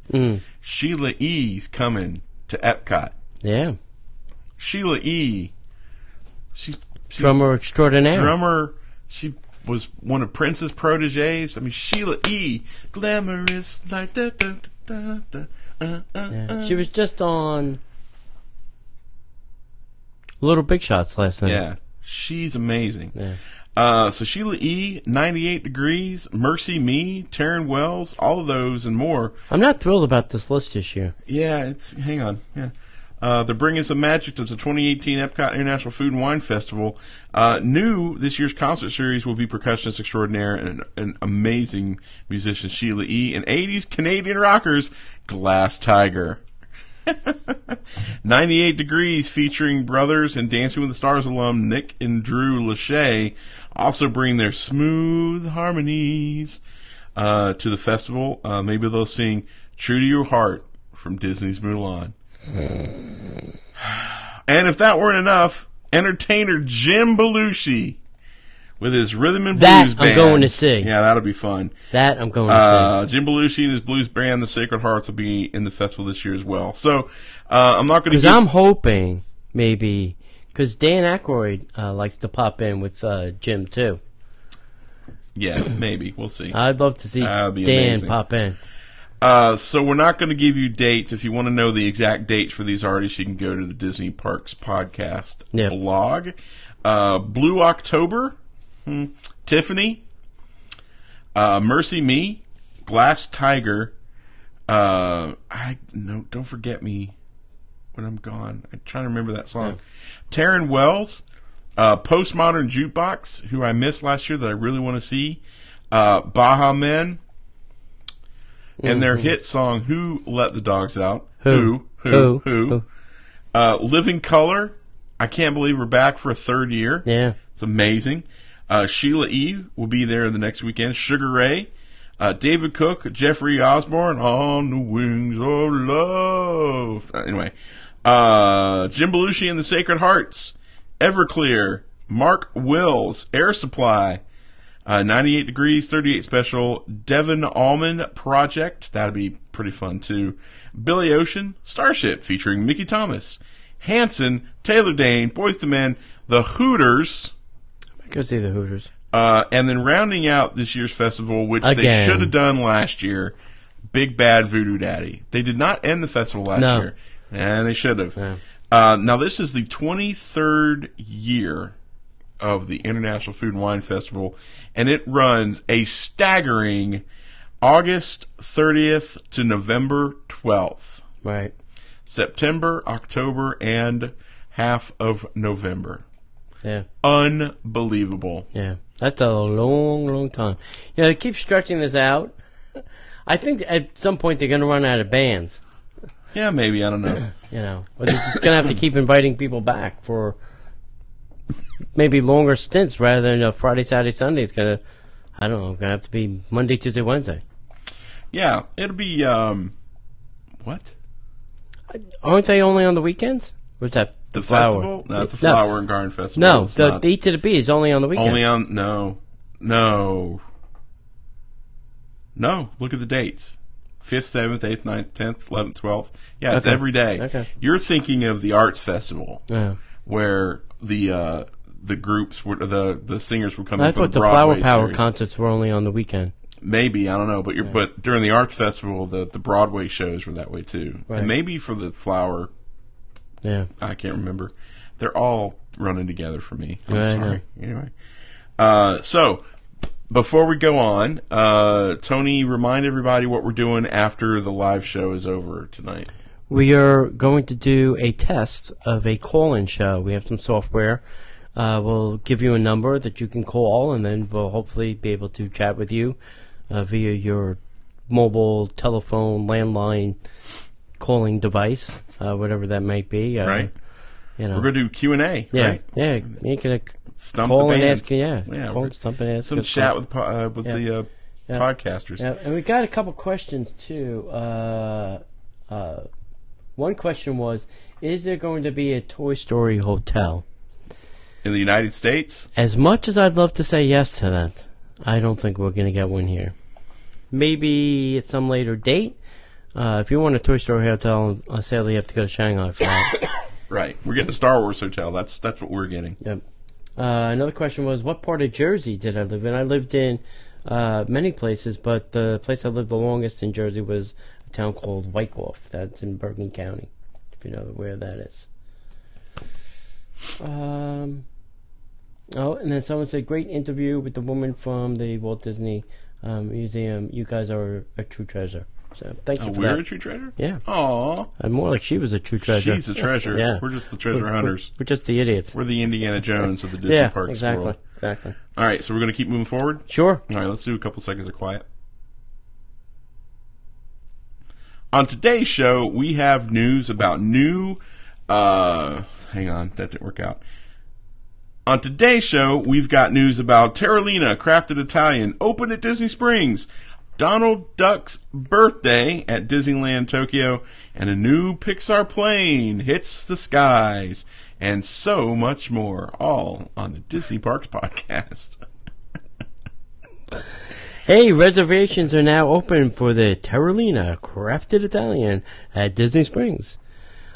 Sheila E.'s coming to Epcot. Yeah. Sheila E. She's drummer extraordinaire. She was one of Prince's proteges. I mean, Sheila E. Glamorous like da da da da. Yeah. She was just on Little Big Shots last night. Yeah, she's amazing. Yeah. So Sheila E., 98 Degrees, Mercy Me, Taryn Wells, all of those and more. I'm not thrilled about this list this year. Yeah, hang on. Yeah. They're bringing some magic to the 2018 Epcot International Food and Wine Festival. New this year's concert series will be percussionist extraordinaire and an amazing musician Sheila E. and 80s Canadian rockers Glass Tiger. 98 Degrees featuring brothers and Dancing with the Stars alum Nick and Drew Lachey also bring their smooth harmonies to the festival. Maybe they'll sing True to Your Heart from Disney's Mulan. And if that weren't enough, entertainer Jim Belushi with his rhythm and blues band. That I'm going to see. Yeah, that'll be fun. That I'm going to see. Jim Belushi and his blues band, the Sacred Hearts, will be in the festival this year as well. So I'm not going to. Because I'm hoping maybe because Dan Aykroyd likes to pop in with Jim too. Yeah, maybe we'll see. I'd love to see Dan amazing. pop in. So we're not going to give you dates. If you want to know the exact dates for these artists, you can go to the Disney Parks Podcast blog. Blue October, Tiffany, Mercy Me, Glass Tiger. Don't forget me when I'm gone. I'm trying to remember that song. Taryn Wells, Postmodern Jukebox, who I missed last year that I really want to see. Baha Men, and their hit song "Who Let the Dogs Out." Who? Living Color. I can't believe we're back for a third year. Yeah, it's amazing. Sheila E. will be there the next weekend. Sugar Ray, David Cook, Jeffrey Osborne, On the Wings of Love. Anyway, Jim Belushi and the Sacred Hearts, Everclear, Mark Wills, Air Supply, 98 Degrees, 38 Special, Devon Allman Project. That'd be pretty fun too. Billy Ocean, Starship featuring Mickey Thomas, Hanson, Taylor Dane, Boyz II Men, The Hooters. I go see the Hooters. And then rounding out this year's festival, which they should have done last year, Big Bad Voodoo Daddy. They did not end the festival last year. And they should have. Yeah. Now, this is the 23rd year of the International Food and Wine Festival, and it runs a staggering August 30th to November 12th. Right. September, October, and half of November. Yeah. Unbelievable. Yeah. That's a long, long time. You know, they keep stretching this out. I think at some point they're going to run out of bands. Yeah, maybe. I don't know. You know, but they're just going to have to keep inviting people back for maybe longer stints rather than Friday, Saturday, Sunday. It's going to, I don't know, going to have to be Monday, Tuesday, Wednesday. Yeah, it'll be, what? Aren't they only on the weekends? What's that? The Flower? festival? No, it's the Flower and Garden Festival. No, it's the not. E to the B is only on the weekend. Only on, no. Look at the dates. 5th, 7th, 8th, 9th, 10th, 11th, 12th. Yeah, it's every day. Okay. You're thinking of the Arts Festival, Yeah. where the groups, the singers would come I in for thought the the Broadway Flower Power series. concerts were only on the weekend. Maybe, I don't know, but during the Arts Festival, the Broadway shows were that way too. Right. And maybe for the Flower, I can't remember. They're all running together for me. I'm sorry. Anyway, so before we go on, Tony, remind everybody what we're doing after the live show is over tonight. We are going to do a test of a call-in show. We have some software. We'll give you a number that you can call, and then we'll hopefully be able to chat with you via your mobile, telephone, landline calling device, whatever that might be. Right. You know. We're going to do Q&A, right? Yeah. You can Stump call the and band. ask, call and stump and ask. Some chat with the podcasters. Yeah, and we got a couple questions, too. One question was, is there going to be a Toy Story hotel? In the United States? As much as I'd love to say yes to that, I don't think we're going to get one here. Maybe at some later date. If you want a Toy Story hotel, sadly you have to go to Shanghai for that. Right. We're getting a Star Wars hotel. That's what we're getting. Yep. Another question was, what part of Jersey did I live in? I lived in many places, but the place I lived the longest in Jersey was a town called Wyckoff. That's in Bergen County, if you know where that is. And then someone said, great interview with the woman from the Walt Disney Museum. You guys are a true treasure. So thank you for that. We're a true treasure? Yeah. Aw. And more like she was a true treasure. She's a treasure. Yeah. We're just the treasure hunters. We're just the idiots. We're the Indiana Jones of the Disney Parks exactly. world. Exactly. All right, so we're going to keep moving forward? Sure. All right, let's do a couple seconds of quiet. On today's show, we have news about new... hang on, that didn't work out. On today's show, we've got news about Terralina Crafted Italian, open at Disney Springs, Donald Duck's birthday at Disneyland Tokyo, and a new Pixar plane hits the skies, and so much more, all on the Disney Parks Podcast. Hey, reservations are now open for the Terralina Crafted Italian at Disney Springs.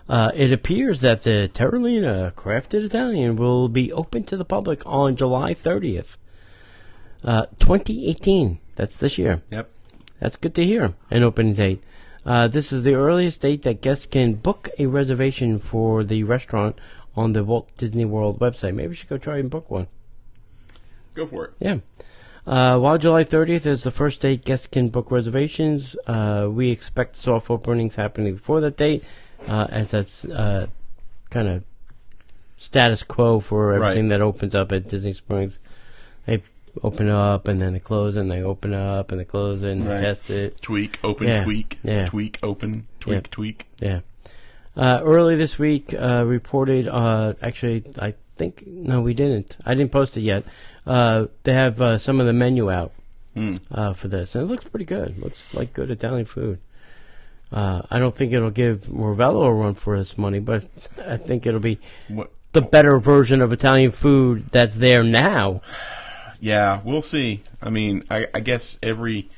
It appears that the Terralina Crafted Italian will be open to the public on July 30th, 2018. That's this year. Yep. That's good to hear. An opening date. This is the earliest date that guests can book a reservation for the restaurant on the Walt Disney World website. Maybe we should go try and book one. Go for it. Yeah. While July 30th is the first date guests can book reservations, we expect soft openings happening before that date, as that's kind of status quo for everything that opens up at Disney Springs. They open up and then they close and they open up and they close and test it. Tweak, open, tweak, tweak, open, tweak, tweak. Yeah. Early this week, reported, actually, I think, no, we didn't. I didn't post it yet. They have some of the menu out for this, and it looks pretty good. Looks like good Italian food. I don't think it'll give Morvello a run for his money, but I think it'll be the better version of Italian food that's there now. Yeah, we'll see. I mean, I guess every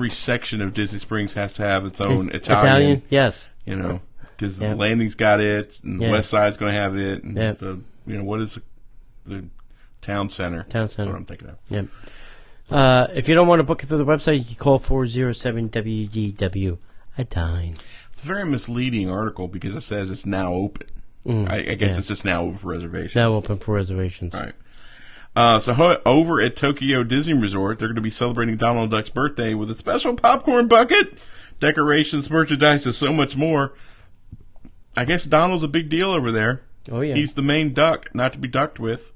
section of Disney Springs has to have its own Italian. Yes. You know, because the Landing's got it, and the West Side's going to have it, and what is the Town Center? Town Center. That's what I'm thinking of. Yep. If you don't want to book it through the website, you can call 407-WDW. A dine. It's a very misleading article because it says it's now open. I guess it's just now open for reservations. Now open for reservations. Right. So over at Tokyo Disney Resort, they're going to be celebrating Donald Duck's birthday with a special popcorn bucket, decorations, merchandise, and so much more. I guess Donald's a big deal over there. Oh yeah, he's the main duck, not to be ducked with.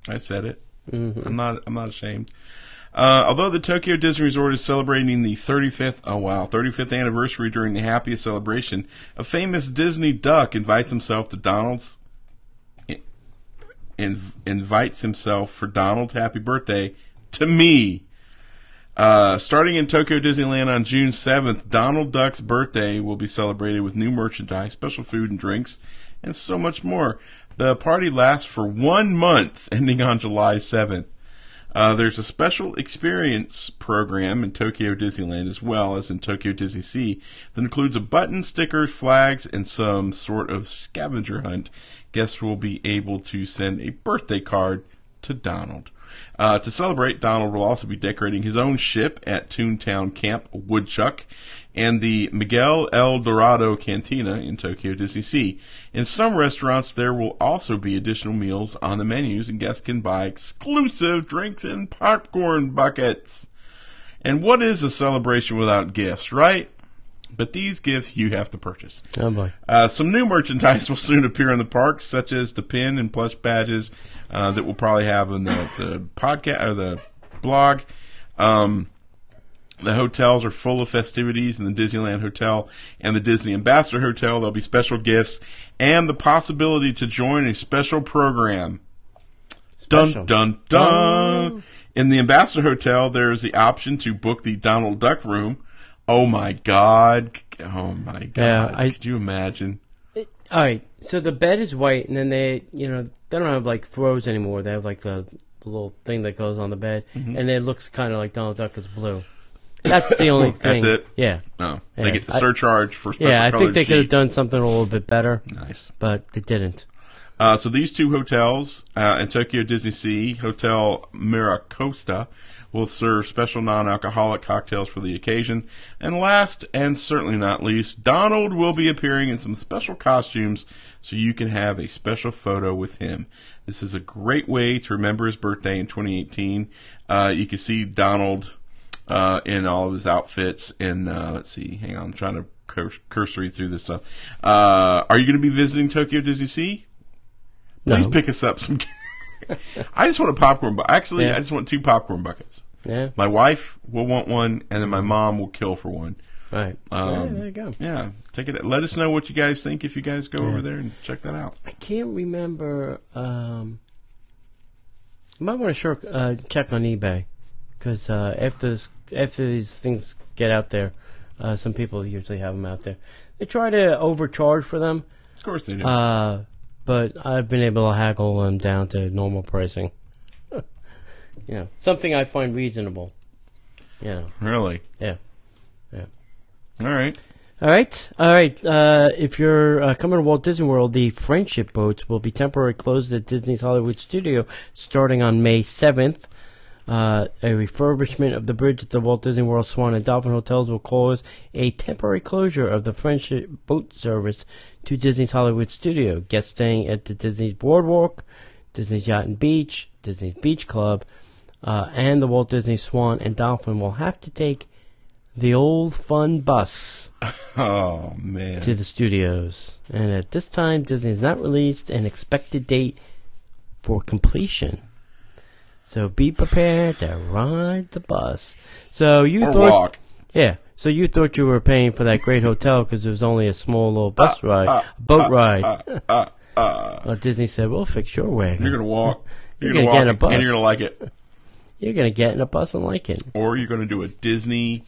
I said it. Mm-hmm. I'm not ashamed. Although the Tokyo Disney Resort is celebrating the 35th anniversary during the happiest celebration, a famous Disney duck invites himself for Donald's happy birthday to me. Starting in Tokyo Disneyland on June 7th, Donald Duck's birthday will be celebrated with new merchandise, special food and drinks, and so much more. The party lasts for 1 month, ending on July 7th. There's a special experience program in Tokyo Disneyland as well as in Tokyo Disney Sea that includes a button, stickers, flags, and some sort of scavenger hunt. Guests will be able to send a birthday card to Donald. To celebrate, Donald will also be decorating his own ship at Toontown Camp Woodchuck and the Miguel El Dorado Cantina in Tokyo Disney Sea. In some restaurants, there will also be additional meals on the menus, and guests can buy exclusive drinks and popcorn buckets. And what is a celebration without gifts, right? But these gifts you have to purchase. Oh boy. Some new merchandise will soon appear in the parks, such as the pin and plush badges that we'll probably have in the podcast or the blog. The hotels are full of festivities in the Disneyland Hotel and the Disney Ambassador Hotel. There'll be special gifts and the possibility to join a special program. Dun, dun, dun. In the Ambassador Hotel, there's the option to book the Donald Duck room. Oh my God. Yeah, could you imagine? All right. So the bed is white, and then they don't have like throws anymore. They have like the little thing that goes on the bed, and it looks kind of like Donald Duck is blue. That's the only thing. That's it? Yeah. Oh, yeah. They get the surcharge for special I think they sheets. could have done something a little bit better. Nice. But they didn't. So these two hotels in Tokyo Disney Sea, Hotel Miracosta, will serve special non-alcoholic cocktails for the occasion. And last, and certainly not least, Donald will be appearing in some special costumes so you can have a special photo with him. This is a great way to remember his birthday in 2018. You can see Donald in all of his outfits. And let's see, hang on, I'm trying to cursory through this stuff. Are you going to be visiting Tokyo Disney Sea? Please pick us up some. I just want a popcorn bucket. Actually, I just want 2 popcorn buckets. Yeah. My wife will want one, and then my mom will kill for one. Right. There you go. Yeah. Take it. Let us know what you guys think if you guys go over there and check that out. I can't remember. You might want to check on eBay because after these things get out there, some people usually have them out there. They try to overcharge for them. Of course they do. But I've been able to haggle them down to normal pricing. Something I find reasonable. Really? Yeah. All right. If you're coming to Walt Disney World, the Friendship boats will be temporarily closed at Disney's Hollywood Studio starting on May 7th. A refurbishment of the bridge at the Walt Disney World Swan and Dolphin Hotels will cause a temporary closure of the Friendship boat service to Disney's Hollywood Studio. Guests staying at the Disney's Boardwalk, Disney's Yacht and Beach, Disney's Beach Club, and the Walt Disney Swan and Dolphin will have to take the old fun bus Oh, man. to the studios. And at this time, Disney has not released an expected date for completion. So be prepared to ride the bus. So you Or thought, walk. yeah. So you thought you were paying for that great hotel because it was only a small little bus ride, boat ride. Well, Disney said, "We'll fix your wagon. You're going to walk. You're gonna gonna get in a walk, bus. and you're going to like it. You're gonna get in a bus and like it." Or you're going to do a Disney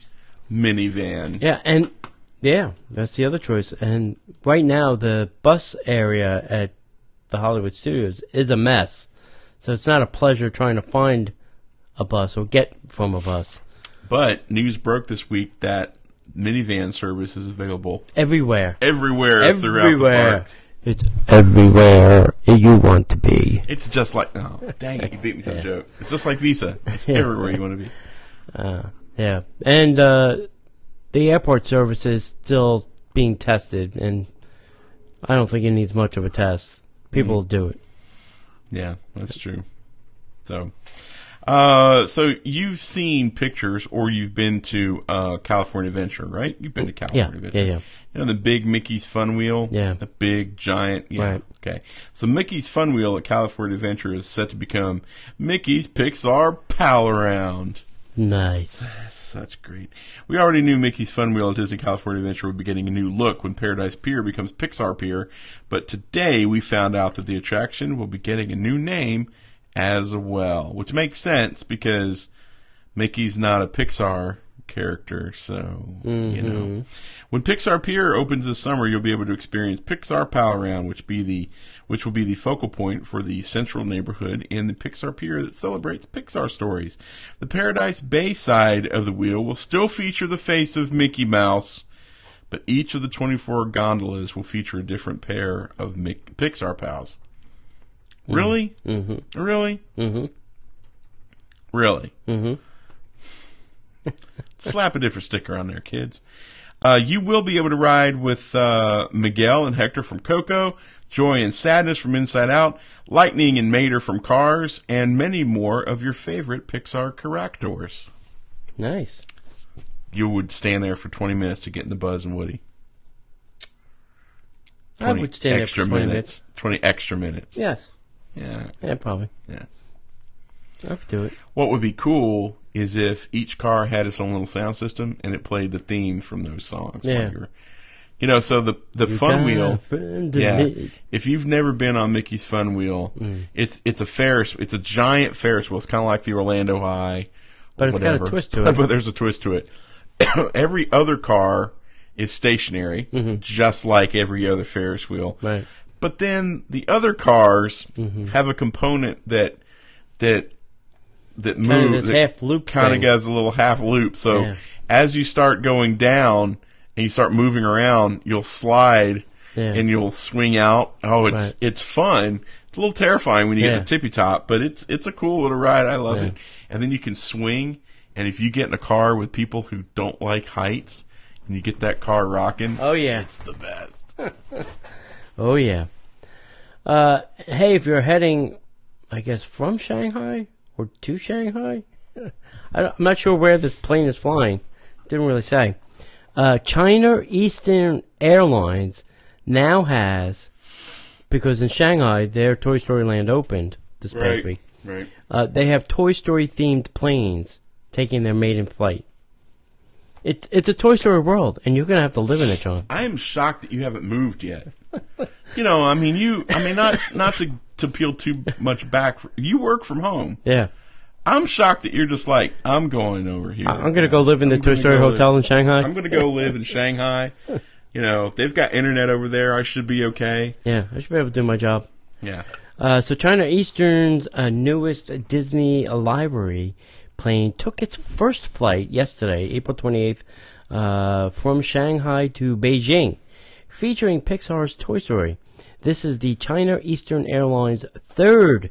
minivan. Yeah, and yeah, that's the other choice. And right now, the bus area at the Hollywood Studios is a mess. So it's not a pleasure trying to find a bus or get from a bus. But news broke this week that minivan service is available Everywhere. everywhere throughout the parks. It's everywhere you want to be. It's just like, oh, dang it, you beat me to the joke. It's just like Visa. It's everywhere you want to be. Yeah. And the airport service is still being tested, and I don't think it needs much of a test. People will do it. Yeah, that's true. So you've seen pictures, or you've been to California Adventure, right? You've been to California Adventure. Yeah. You know the big Mickey's Fun Wheel? Yeah. The big, giant, yeah. Right. Okay. So Mickey's Fun Wheel at California Adventure is set to become Mickey's Pixar Pal Around. Nice. That's such great. We already knew Mickey's Fun Wheel at Disney California Adventure would be getting a new look when Paradise Pier becomes Pixar Pier, but today we found out that the attraction will be getting a new name as well, which makes sense because Mickey's not a Pixar character, so, you know. When Pixar Pier opens this summer, you'll be able to experience Pixar Pal Around, which will be the focal point for the central neighborhood in the Pixar Pier that celebrates Pixar stories. The Paradise Bay side of the wheel will still feature the face of Mickey Mouse, but each of the 24 gondolas will feature a different pair of Pixar pals. Really? Mm-hmm. Really? Mm-hmm. Really? Mm-hmm. Slap a different sticker on there, kids. You will be able to ride with Miguel and Hector from Coco, Joy and Sadness from Inside Out, Lightning and Mater from Cars, and many more of your favorite Pixar characters. Nice. You would stand there for 20 minutes to get in the Buzz and Woody. I would stand there for 20 minutes. 20 extra minutes. Yes. Yeah. Yeah, probably. Yeah. I would do it. What would be cool is if each car had its own little sound system and it played the theme from those songs. Yeah. So the Fun Wheel. Yeah. Me. If you've never been on Mickey's Fun Wheel, it's a giant Ferris wheel. It's kind of like the Orlando Eye. But it's got a twist to it. But there's a twist to it. Every other car is stationary, just like every other Ferris wheel. Right. But then the other cars have a component that moves. This half loop kind of thing. has a little half loop. So as you start going down and you start moving around, you'll slide and you'll swing out. Oh, it's fun. It's a little terrifying when you get to the tippy top, but it's a cool little ride. I love it. And then you can swing. And if you get in a car with people who don't like heights and you get that car rocking, Oh, yeah. it's the best. Oh, yeah. Hey, if you're heading, I guess, from Shanghai or to Shanghai, I'm not sure where this plane is flying. Didn't really say. China Eastern Airlines now has, because in Shanghai, their Toy Story Land opened this past week. Right. They have Toy Story themed planes taking their maiden flight. It's a Toy Story world, and you're gonna have to live in it, John. I am shocked that you haven't moved yet. Not to peel too much back. You work from home. Yeah. I'm shocked that you're just like, I'm going over here. I'm gonna go live in the Toy Story hotel in Shanghai. I'm gonna go live in Shanghai. If they've got internet over there, I should be okay. Yeah, I should be able to do my job. Yeah. So China Eastern's newest Disney library plane took its first flight yesterday, April 28th, from Shanghai to Beijing, featuring Pixar's Toy Story. This is the China Eastern Airlines third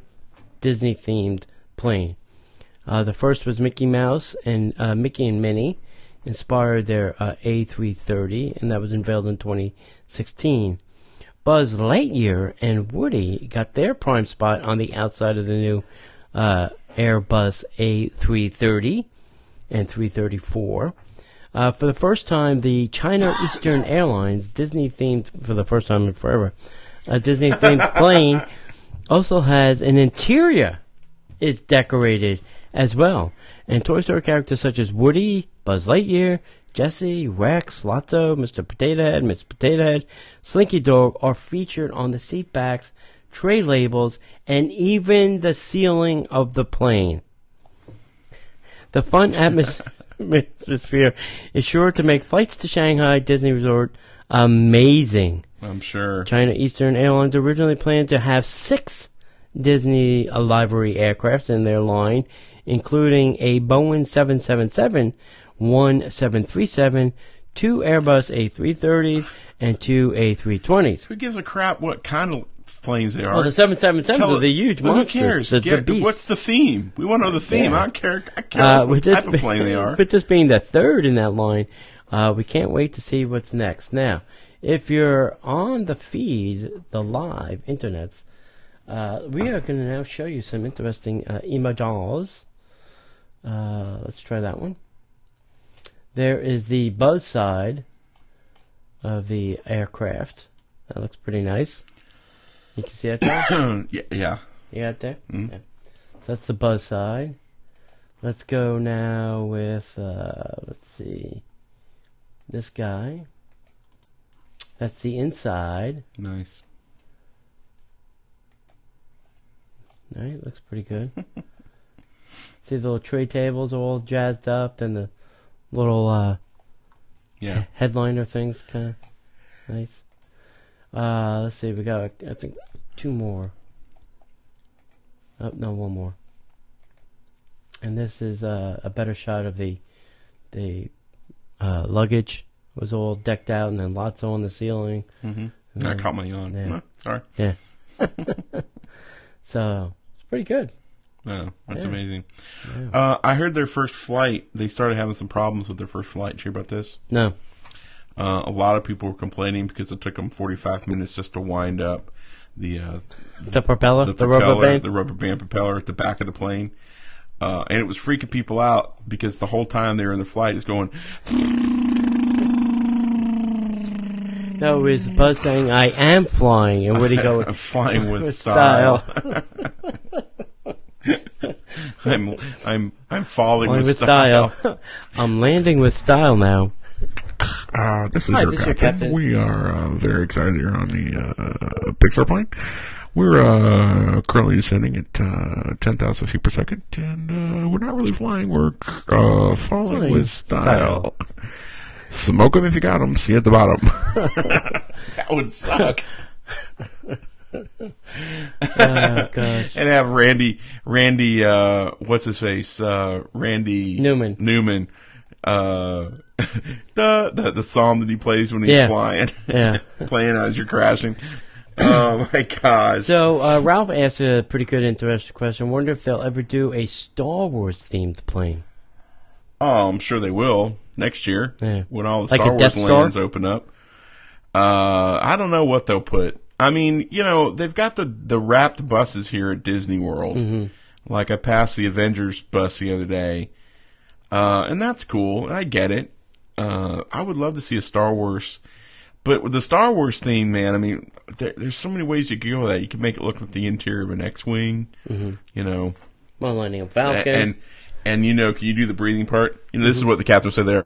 Disney-themed plane. The first was Mickey Mouse and Mickey and Minnie, inspired their A330, and that was unveiled in 2016. Buzz Lightyear and Woody got their prime spot on the outside of the new Airbus A330 and 334. For the first time, the China Eastern Airlines Disney-themed, for the first time in forever, a Disney-themed plane also has an interior. It's decorated as well. And Toy Story characters such as Woody, Buzz Lightyear, Jessie, Rex, Lotso, Mr. Potato Head, Miss Potato Head, Slinky Dog are featured on the seat backs, tray labels, and even the ceiling of the plane. The fun atmosphere is sure to make flights to Shanghai Disney Resort amazing. I'm sure. China Eastern Airlines originally planned to have 6 Disney livery aircraft in their line, including a Boeing 777, one 737, 2 Airbus A330s, and 2 A320s. Who gives a crap what kind of planes they are? Oh, the 777s are the huge monsters. Who cares? The beasts. What's the theme? We want to know the theme. Yeah. I don't care. I care what type of plane they are. With this being the third in that line, we can't wait to see what's next. Now, if you're on the feed, the live internets, we are going to now show you some interesting images. Let's try that one. There is the Buzz side of the aircraft. That looks pretty nice. You can see that there? Yeah. You got it there? Mm-hmm. Yeah. So that's the Buzz side. Let's go now with, let's see, this guy. That's the inside. Nice. All right, looks pretty good. See the little tray tables all jazzed up, and the little headliner things, kind of nice. Let's see, we got, I think, 2 more. Oh, no, 1 more. And this is a better shot of the luggage. It was all decked out, and then lots on the ceiling. Mm-hmm. I caught my yawn. Yeah. No, sorry. Yeah. So, it's pretty good. No, that's amazing. Yeah. I heard their first flight, they started having some problems with their first flight. Did you hear about this? No. A lot of people were complaining because it took them 45 minutes just to wind up the propeller, the rubber band propeller at the back of the plane. And it was freaking people out because the whole time they were in the flight, it's going. No, it was Buzz saying, "I am flying," and Woody go, "I'm flying with style." I'm falling with style. I'm landing with style now. This is your captain. We are very excited here on the Pixar plane. We're currently descending at 10,000 feet per second, and we're not really flying. We're falling with style. Smoke them if you got them. See you at the bottom. That would suck. Oh gosh! And have Randy, what's his face? Randy Newman. The song that he plays when he's flying. Yeah. Playing as you're crashing. Oh my gosh. So Ralph asked a pretty good, interesting question. I wonder if they'll ever do a Star Wars themed plane. Oh, I'm sure they will next year when all the like Star Wars lands open up. I don't know what they'll put. I mean, they've got the wrapped buses here at Disney World. Mm-hmm. Like I passed the Avengers bus the other day, and that's cool. I get it. I would love to see a Star Wars, but with the Star Wars theme, man, I mean, there's so many ways you could go with that. You could make it look like the interior of an X-wing, Millennium Falcon. And can you do the breathing part? This is what the captain said there.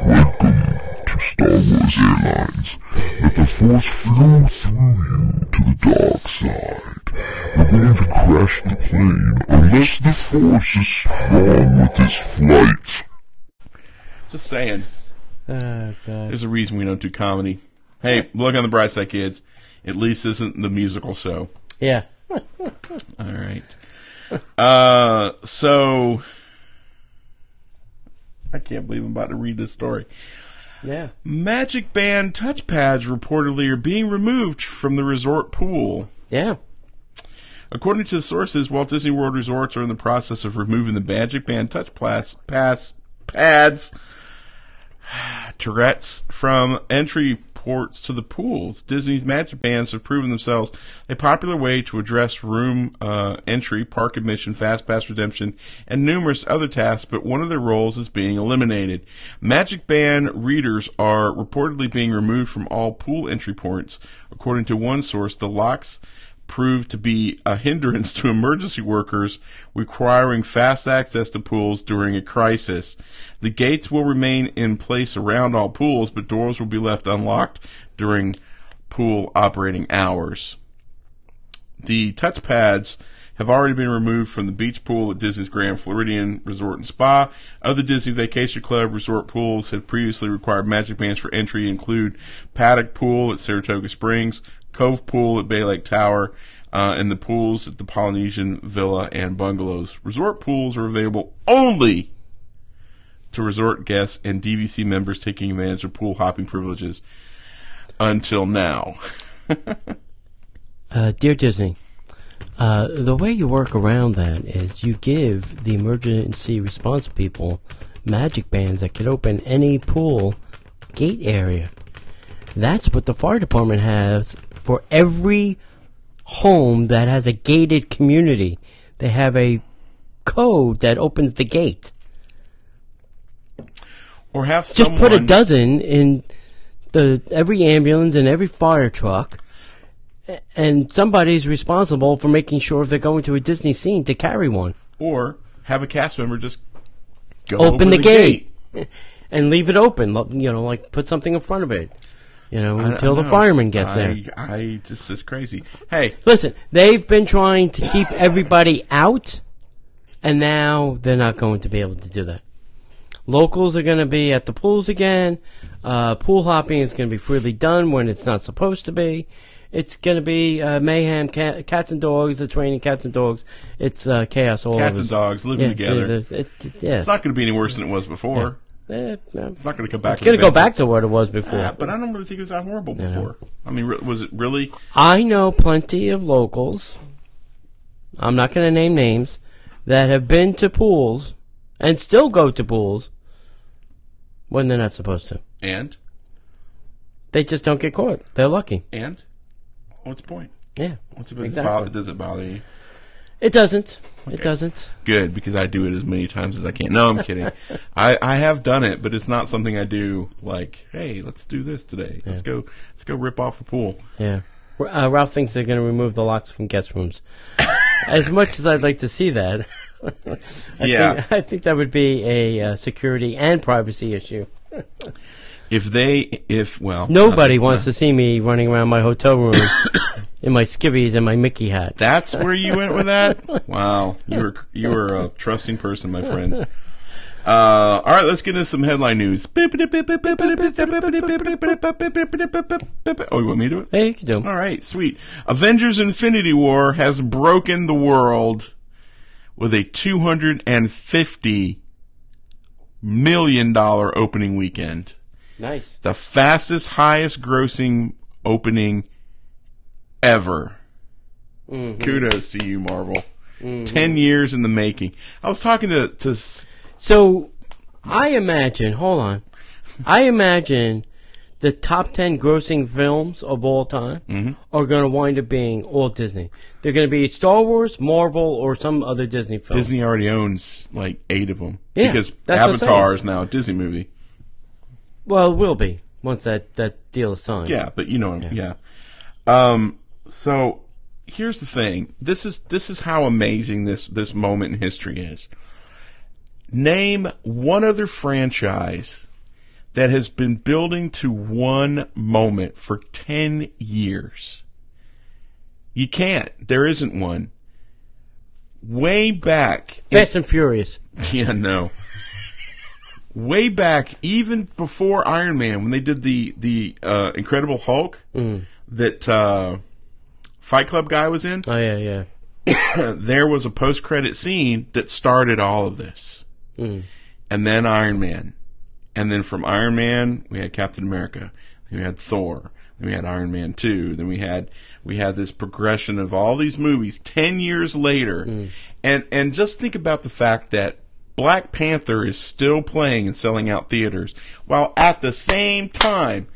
Welcome to Star Wars Airlines. Let the Force flow through you to the dark side. We're going to crash the plane unless the Force is strong with this flight. Just saying. Oh, God. There's a reason we don't do comedy. Hey, look on the bright side, kids. At least this isn't the musical show. Yeah. All right. So I can't believe I'm about to read this story. Yeah. Magic Band touchpads reportedly are being removed from the resort pool. Yeah. According to the sources, Walt Disney World Resorts are in the process of removing the Magic Band touch pads, Tourette's, from entry ports to the pools. Disney's Magic Bands have proven themselves a popular way to address room entry, park admission, fast pass redemption, and numerous other tasks, but one of their roles is being eliminated. Magic Band readers are reportedly being removed from all pool entry points. According to one source, the locks proved to be a hindrance to emergency workers requiring fast access to pools during a crisis. The gates will remain in place around all pools, but doors will be left unlocked during pool operating hours. The touch pads have already been removed from the beach pool at Disney's Grand Floridian Resort and Spa. Other Disney Vacation Club resort pools have previously required Magic Bands for entry, include Paddock Pool at Saratoga Springs, Cove Pool at Bay Lake Tower, and the pools at the Polynesian Villa and Bungalows. Resort pools are available only to resort guests and DVC members taking advantage of pool hopping privileges until now. Dear Disney, the way you work around that is you give the emergency response people Magic Bands that can open any pool gate area. That's what the fire department has for every home that has a gated community. They have a code that opens the gate. Or have someone... Just put a dozen in every ambulance and every fire truck, and somebody's responsible for making sure if they're going to a Disney scene to carry one. Or have a cast member just go open the gate and leave it open. Like put something in front of it. Until the fireman gets there. It's crazy. Hey. Listen, they've been trying to keep everybody out, and now they're not going to be able to do that. Locals are going to be at the pools again. Pool hopping is going to be freely done when it's not supposed to be. It's going to be mayhem, cats and dogs. It's raining cats and dogs. It's chaos all over. Cats and dogs living together. It's not going to be any worse than it was before. Yeah. It's not going to come back. It's going to go back to what it was before. But I don't really think it was that horrible before. I mean, was it really? I know plenty of locals, I'm not going to name names, that have been to pools and still go to pools when they're not supposed to. And? They just don't get caught. They're lucky. And? What's the point? Yeah. Exactly. Does it bother you? It doesn't. Okay. It doesn't. Good, because I do it as many times as I can. No, I'm kidding. I have done it, but it's not something I do like, hey, let's do this today. Yeah. Let's go rip off a pool. Yeah. Ralph thinks they're going to remove the locks from guest rooms. As much as I'd like to see that, I think that would be a security and privacy issue. Nobody wants to see me running around my hotel room in my skivvies and my Mickey hat. That's where you went with that? Wow, you were a trusting person, my friend. All right, let's get into some headline news. Oh, you want me to do it? Hey, you can do it. All right, sweet. Avengers Infinity War has broken the world with a $250 million opening weekend. Nice. The fastest, highest grossing opening ever. Mm-hmm. Kudos to you, Marvel. Mm-hmm. 10 years in the making. I was talking to So, I imagine the top 10 grossing films of all time are going to wind up being all Disney. They're going to be Star Wars, Marvel, or some other Disney film. Disney already owns like 8 of them. Yeah, because Avatar is now a Disney movie. Well, it will be once that deal is signed. Yeah, but yeah. So here's the thing. This is how amazing this moment in history is. Name one other franchise that has been building to one moment for 10 years. You can't. There isn't one. Way back. Fast and Furious. Yeah, no. Way back, even before Iron Man, when they did the Incredible Hulk that Fight Club guy was in. Oh, yeah. There was a post-credit scene that started all of this. And then Iron Man. And then from Iron Man, we had Captain America. We had Thor. Then we had Iron Man 2. Then we had this progression of all these movies 10 years later. And just think about the fact that Black Panther is still playing and selling out theaters, while at the same time,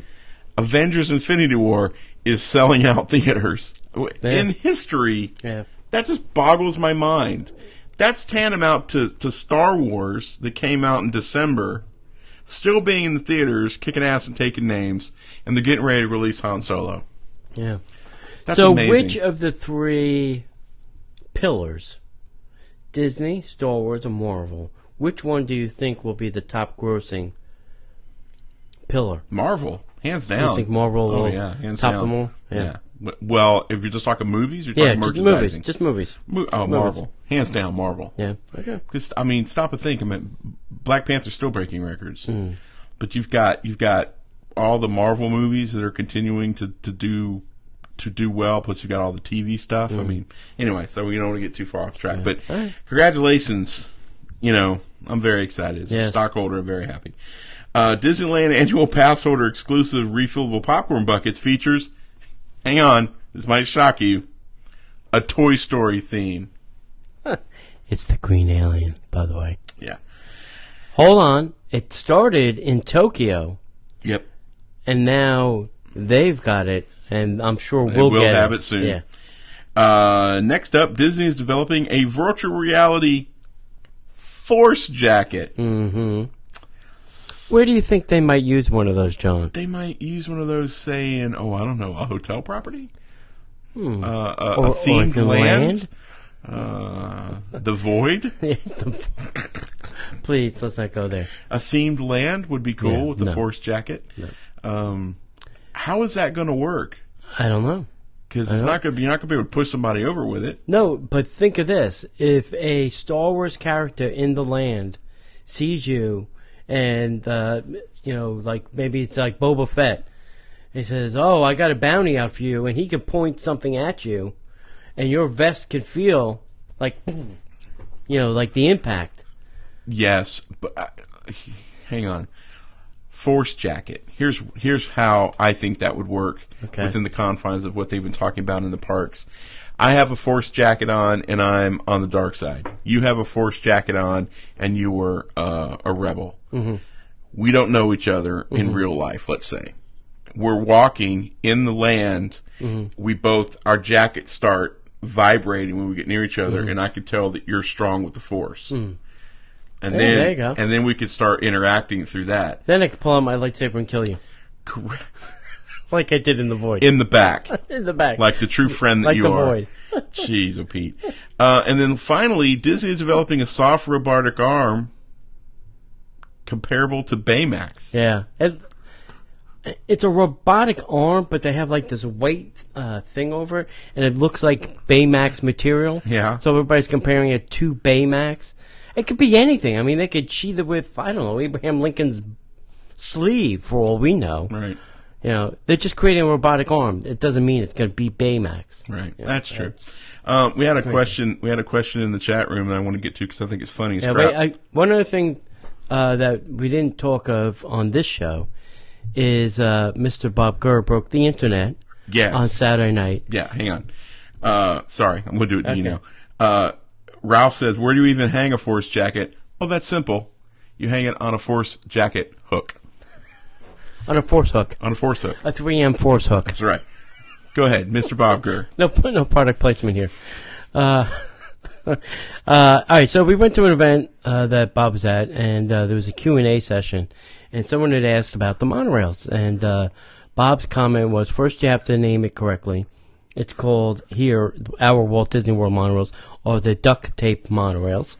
Avengers Infinity War is selling out theaters. Yeah. In history, that just boggles my mind. That's tantamount to Star Wars that came out in December, still being in the theaters, kicking ass and taking names, and they're getting ready to release Han Solo. Yeah. That's so amazing. Which of the three pillars, Disney, Star Wars, or Marvel, which one do you think will be the top grossing pillar? Marvel, hands down. You think Marvel will top them all? Yeah. Well, if you're just talking movies, you're talking merchandising. Just movies. Marvel. Hands down, Marvel. Yeah. Okay. Because, I mean, stop and think. I mean, Black Panther's still breaking records. But you've got all the Marvel movies that are continuing to do well, plus you've got all the TV stuff. I mean, anyway, so we don't want to get too far off track. But congratulations. I'm very excited. As a stockholder, I'm very happy. Disneyland annual pass holder exclusive refillable popcorn buckets features, hang on, this might shock you, a Toy Story theme. It's the Green Alien, by the way. Yeah. Hold on. It started in Tokyo. Yep. And now they've got it, and I'm sure we'll have it soon. Yeah. Next up, Disney is developing a virtual reality Force jacket. Where do you think they might use one of those, John? They might use one of those, say, in, I don't know, a hotel property? A themed land? The Void? Please, let's not go there. A themed land would be cool with the Force jacket. No. How is that going to work? I don't know. Because you're not going to be able to push somebody over with it. No, but think of this. If a Star Wars character in the land sees you and, like maybe it's like Boba Fett. He says, oh, I got a bounty out for you. And he could point something at you. And your vest could feel like, like the impact. Yes, but hang on. Force jacket. Here's how I think that would work within the confines of what they've been talking about in the parks. I have a Force jacket on, and I'm on the dark side. You have a Force jacket on, and you were a rebel. We don't know each other in real life, let's say. We're walking in the land. Our jackets start vibrating when we get near each other, and I could tell that you're strong with the Force. And there you go. And then we could start interacting through that. Then I could pull out my lightsaber and kill you. Correct. Like I did in The Void. In the back. In the back. Like the true friend that you are. Like The Void. Jeez, oh Pete. And then finally, Disney is developing a soft robotic arm comparable to Baymax. Yeah. It's a robotic arm, but they have like this weight thing over it, and it looks like Baymax material. Yeah. So everybody's comparing it to Baymax. It could be anything. I mean, they could sheath it with, I don't know, Abraham Lincoln's sleeve, for all we know. Right. They're just creating a robotic arm. It doesn't mean it's going to be Baymax. Right. That's true. We had a question. We had a question in the chat room that I want to get to because I think it's funny. One other thing that we didn't talk of on this show is Mr. Bob Gurr broke the internet. Yes. On Saturday night. Yeah. Hang on. Sorry, I'm going to do it to you now. Ralph says, "Where do you even hang a Force jacket?" Oh, that's simple. You hang it on a Force jacket hook. On a Force hook. On a Force hook. A 3M Force hook. That's right. Go ahead, Mr. Bob Gurr. No product placement here. All right, so we went to an event that Bob was at, and there was a Q&A session, and someone had asked about the monorails, and Bob's comment was, first you have to name it correctly. It's called here, our Walt Disney World monorails, or the duct tape monorails.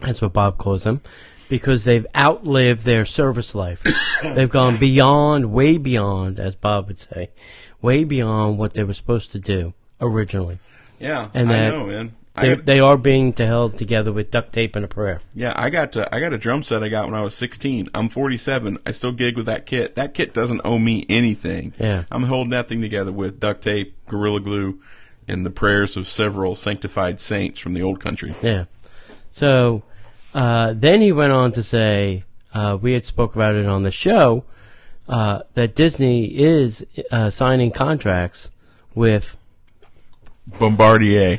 That's what Bob calls them, because they've outlived their service life. They've gone beyond, way beyond, as Bob would say, way beyond what they were supposed to do originally. Yeah, and I know, man. They are being held together with duct tape and a prayer. Yeah, I got a drum set I got when I was 16. I'm 47. I still gig with that kit. That kit doesn't owe me anything. Yeah. I'm holding that thing together with duct tape, Gorilla Glue, and the prayers of several sanctified saints from the old country. Yeah. So then he went on to say, we had spoke about it on the show, that Disney is signing contracts with Bombardier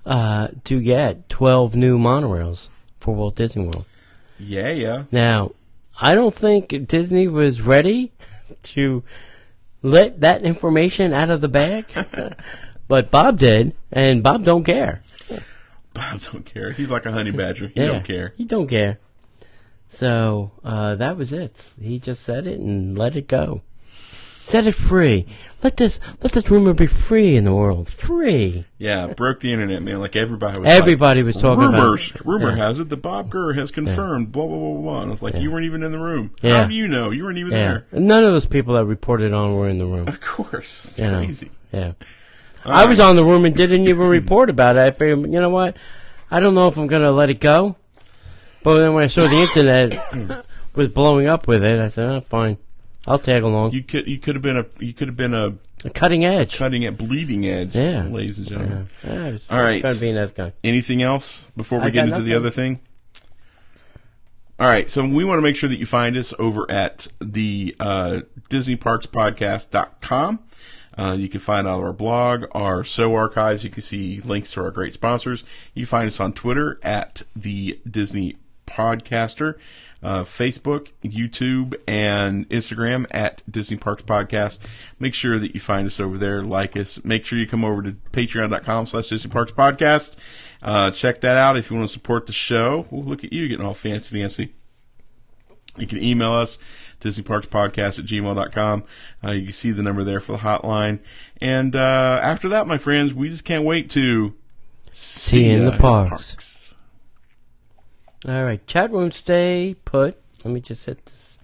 to get 12 new monorails for Walt Disney World. Yeah. Now, I don't think Disney was ready to let that information out of the bag, but Bob did, and Bob don't care. Bob don't care. He's like a honey badger. He don't care. He don't care. So that was it. He just said it and let it go. Set it free. Let this rumor be free in the world. Free. Yeah, broke the internet, man. Like everybody was talking rumors. about. Rumor has it that Bob Gurr has confirmed. Blah blah blah blah. And I was like, you weren't even in the room. Yeah. How do you know? You weren't even there. None of those people that reported on were in the room. Of course, it's crazy. Yeah. I was on the room and didn't even report about it. I figured, you know what? I don't know if I'm going to let it go. But then when I saw the internet was blowing up with it, I said, "Oh, fine, I'll tag along." You could have been a cutting edge, bleeding edge, ladies and gentlemen. Yeah. All right, trying to be a nice guy. Anything else before we get into the other thing? All right, so we want to make sure that you find us over at the DisneyParksPodcast.com. You can find out our blog, our show archives. You can see links to our great sponsors. You can find us on Twitter at the Disney Podcaster, Facebook, YouTube, and Instagram at Disney Parks Podcast. Make sure that you find us over there, like us. Make sure you come over to patreon.com/Disney Parks Podcast. Check that out if you want to support the show. Well, look at you getting all fancy. You can email us, DisneyParksPodcast@gmail.com. You can see the number there for the hotline. And after that, my friends, we just can't wait to see you in the parks. All right, chat room, stay put. Let me just hit this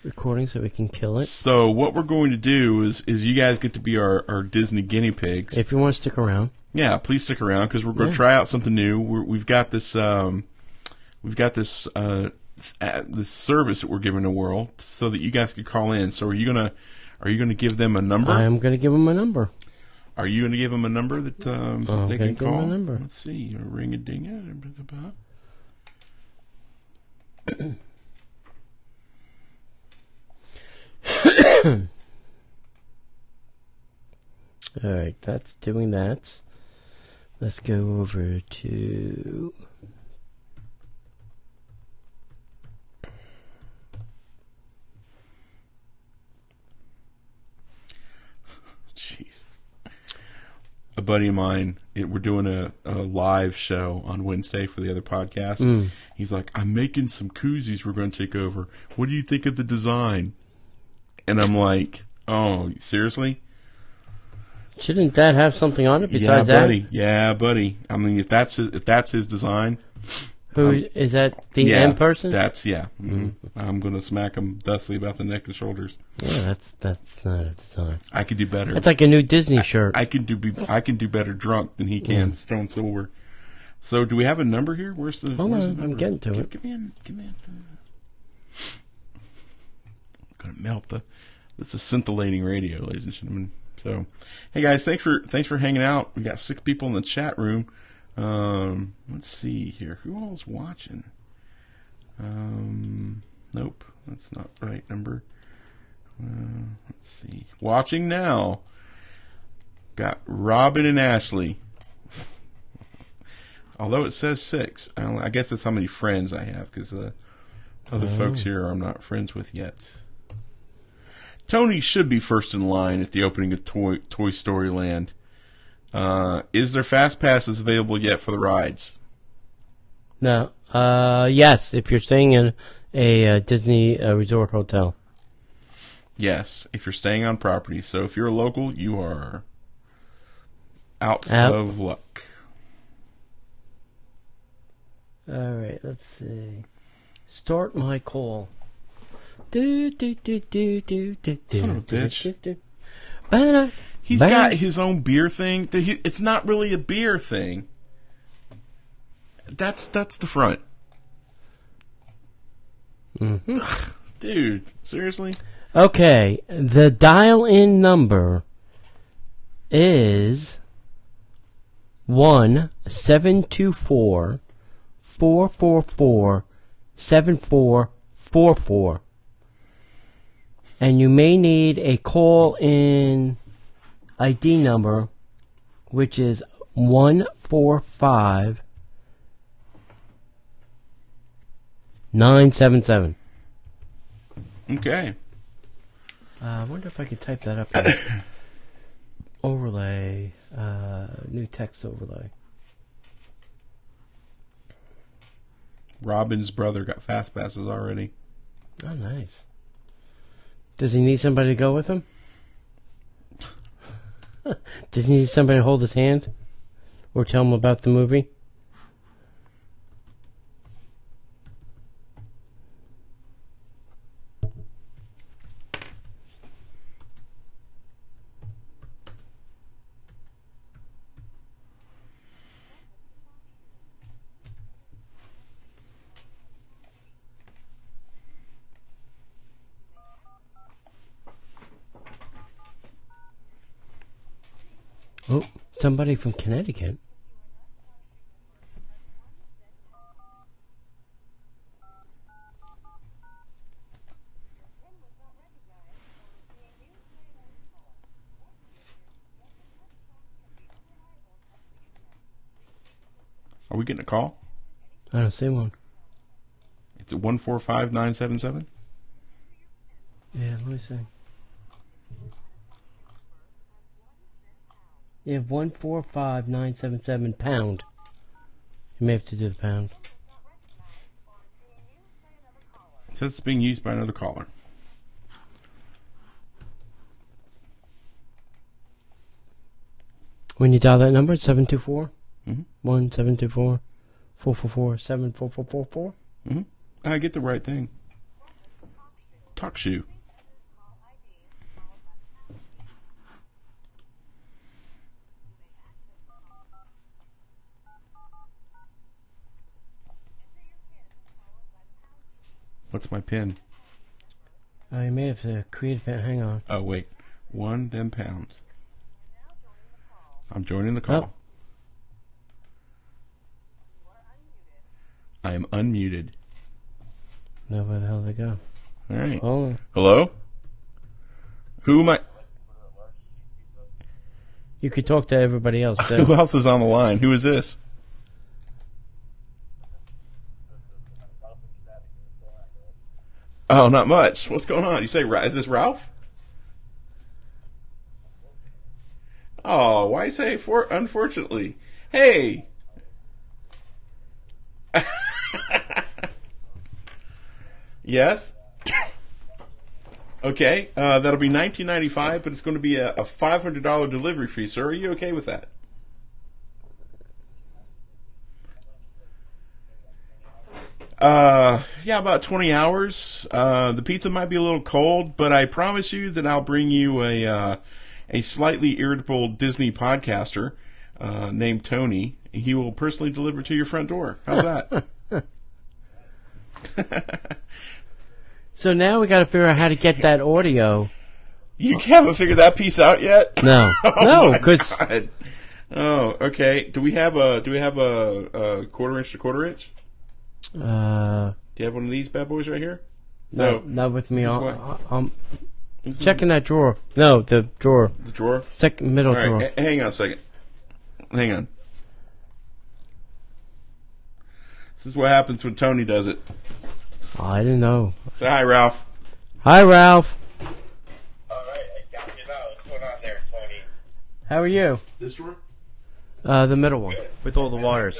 recording so we can kill it. So what we're going to do is you guys get to be our Disney guinea pigs. If you want to stick around. Yeah, please stick around because we're going to try out something new. We've got this this service that we're giving the world so that you guys can call in. So are you gonna give them a number? I am going to give them a number. Are you going to give them a number that they can call? Give them a number. Let's see. Ring a ding it. All right, that's doing that. Let's go over to jeez. A buddy of mine, we're doing a live show on Wednesday for the other podcast. He's like, I'm making some koozies we're going to take over. What do you think of the design? And I'm like, oh, seriously? Shouldn't that have something on it besides that? Yeah, buddy. I mean, if that's his design. Who is that? The end person? That's Mm-hmm. I'm going to smack him thusly about the neck and shoulders. Yeah, that's not a design. I could do better. It's like a new Disney shirt. I can do better drunk than he can stone sober. So, do we have a number here? Where's the number? I'm getting to it. Give me in. I'm going to melt this is scintillating radio, ladies and gentlemen. So, hey guys, thanks for hanging out. We got 6 people in the chat room. Let's see here. Who all is watching? Nope, that's not the right number. Let's see. Watching now. Got Robin and Ashley. Although it says 6. I guess that's how many friends I have, because other folks here I'm not friends with yet. Tony should be first in line at the opening of Toy Story Land. Is there fast passes available yet for the rides? No. Yes, if you're staying in a Disney resort hotel. Yes, if you're staying on property. So if you're a local, you are out of luck. All right, let's see. Start my call. Son of a bitch. He's got his own beer thing. It's not really a beer thing. That's the front. Mm-hmm. Dude, seriously? Okay, the dial-in number is 1-724-444-7444. And you may need a call-in ID number, which is 145977. Okay. I wonder if I could type that up here. Overlay. New text overlay. Robin's brother got fast passes already. Oh, nice. Does he need somebody to go with him? Does he need somebody to hold his hand? Or tell him about the movie? Oh, somebody from Connecticut. Are we getting a call? I don't see one. It's at 145977? Yeah, let me see. Yeah, 145977 pound. You may have to do the pound. It says it's being used by another caller. When you dial that number, it's 724 Mm-hmm. 1724 444 74444. Mm-hmm. I get the right thing. Talk shoe. What's my pin? You may have to create a pin. Hang on. Oh, wait. 1 them pounds. I'm joining the call. Oh. I am unmuted. No, where the hell did they go? All right. Oh. Hello? Who am I? You could talk to everybody else, too. Who else is on the line? Who is this? Oh, not much. What's going on? You say, is this Ralph? Oh, why say unfortunately? Hey. Yes. Okay, that'll be $19.95, but it's going to be a $500 delivery fee, sir. Are you okay with that? Yeah, about 20 hours. The pizza might be a little cold, but I promise you that I'll bring you a slightly irritable Disney podcaster named Tony. He will personally deliver to your front door. How's that? So now we got to figure out how to get that audio. You haven't figured that piece out yet? No, no, because okay. Do we have a quarter inch to quarter inch? Do you have one of these bad boys right here? No, not with me. I'm checking that drawer. No, the drawer. The drawer? Second middle All right, drawer. Hang on a second. Hang on. This is what happens when Tony does it. Oh, I didn't know. Say hi, Ralph. Hi, Ralph. All right, I got you now. What's going on there, Tony? How are you? This drawer? The middle one with all the wires.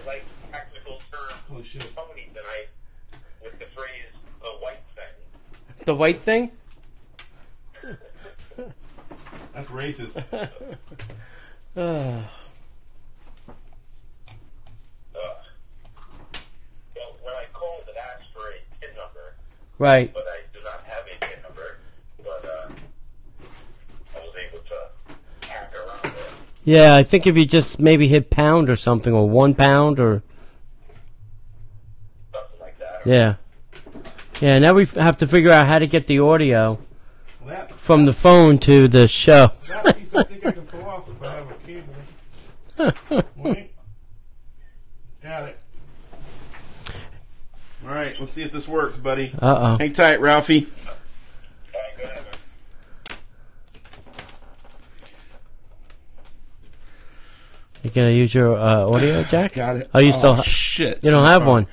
Like technical term, Holy shit. Tony tonight with the phrase "the white thing." The white thing? That's racist. Well, when I called, it asked for a PIN number, Right. but I do not have a PIN number. But I was able to hack around it. Yeah, I think if you just maybe hit pound or something, or 1 pound, or Something like that. yeah, yeah. Now we have to figure out how to get the audio from the phone to the show. That piece I think I can pull off if I have a cable. Wait. Got it. All right, let's see if this works, buddy. Uh-oh. Hang tight, Ralphie. I gonna use your audio jack? Got it. Oh, you still shit. You don't have one.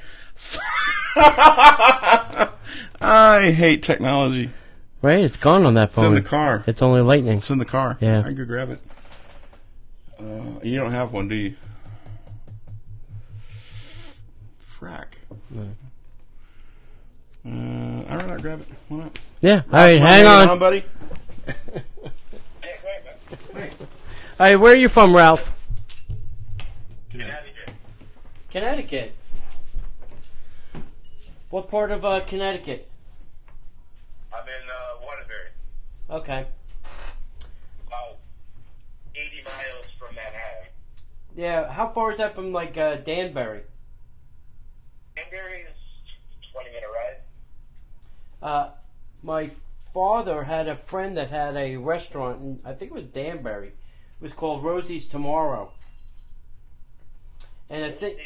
I hate technology. Right? It's gone on that phone. It's in the car. It's only lightning. It's in the car. Yeah. I can go grab it. You don't have one, do you? Frack. No. I don't know. Grab it. Why not? Yeah. All right, hang on. Buddy. All right, where are you from, Ralph? Connecticut. Connecticut. What part of Connecticut? I'm in Waterbury, Okay. about 80 miles from Manhattan. Yeah, how far is that from, like, Danbury? Danbury is 20-minute ride. My father had a friend that had a restaurant, in, I think it was Danbury. It was called Rosie's Tomorrow. And I think...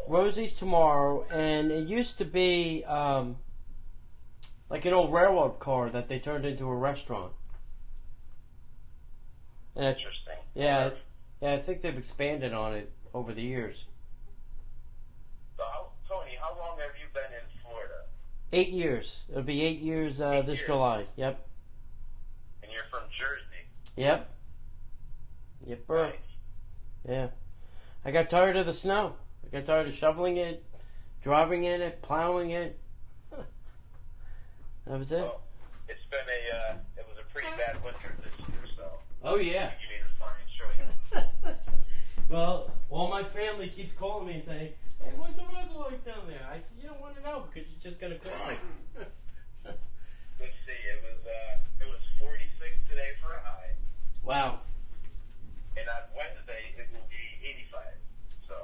Rosie's Tomorrow, and it used to be like an old railroad car that they turned into a restaurant. And Interesting. Yeah, I think they've expanded on it over the years. So, Tony, how long have you been in Florida? 8 years. It'll be 8 years this years. July. Yep. And you're from Jersey. Yep. Yep, bro. Nice. Yeah. I got tired of the snow. I got tired of shoveling it, driving in it, plowing it. That was it. Well, it's been it was a pretty bad winter this year, so. Oh, yeah. You need a fine choice. Well, all my family keeps calling me and saying, "Hey, what's the weather like down there?" I said, "You don't want to know because you're just gonna cry." Let's see, it was 46 today for a high, Wow. and on Wednesday it will be 85. So.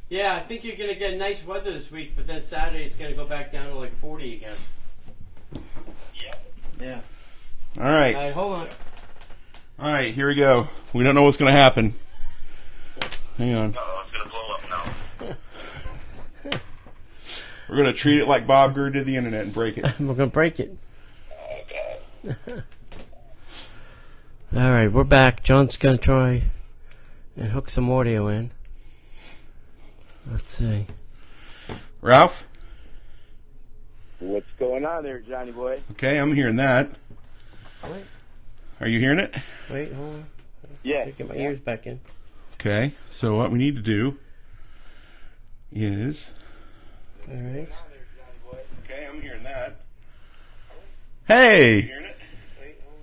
Yeah, I think you're gonna get nice weather this week, but then Saturday it's gonna go back down to like 40 again. Yeah. Yeah. All right. All right, hold on. All right, here we go. We don't know what's going to happen. Hang on. No, it's gonna blow up now. We're going to treat it like Bob Gurr did the internet and break it. We're gonna break it. Oh God. All right, we're back. John's gonna try and hook some audio in. Let's see. Ralph? What's going on there, Johnny boy? Okay, I'm hearing that. Wait, Are you hearing it? wait, hold on. Yeah. Get my ears back in. Okay, so what we need to do is... All right. Okay, I'm hearing that. Hey! Wait, hold on.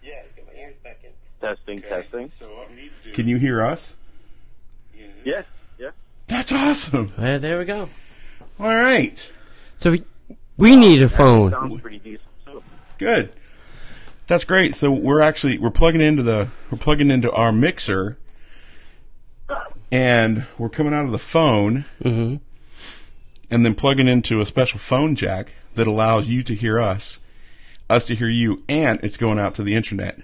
Yeah. Get my ears back in. Testing. So what we need to do... Can you hear us? Yes. Yeah. That's awesome! Yeah, there we go. All right. So we need a phone. Sounds pretty decent. Too. Good. That's great. So we're plugging into our mixer, and we're coming out of the phone, Mm-hmm. and then plugging into a special phone jack that allows you to hear us to hear you, and it's going out to the internet.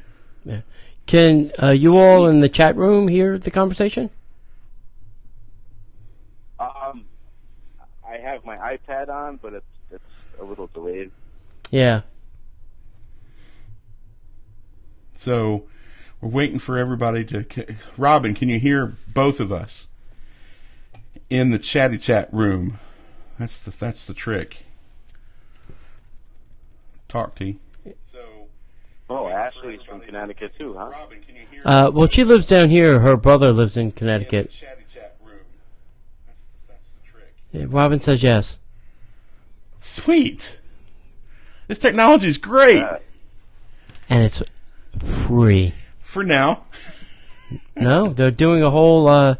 Yeah. Can you all in the chat room hear the conversation? I have my iPad on, but it's a little delayed. Yeah. So we're waiting for everybody to... Robin, can you hear both of us in the chatty chat room? That's the trick. Talk to you. Oh, Ashley's from Connecticut too, huh? Robin, can you hear Well, she lives down here. Her brother lives in in the Connecticut. chatty chat room? That's the trick. Yeah, Robin says yes. Sweet. This technology is great. And it's free. For now. No, they're doing a whole.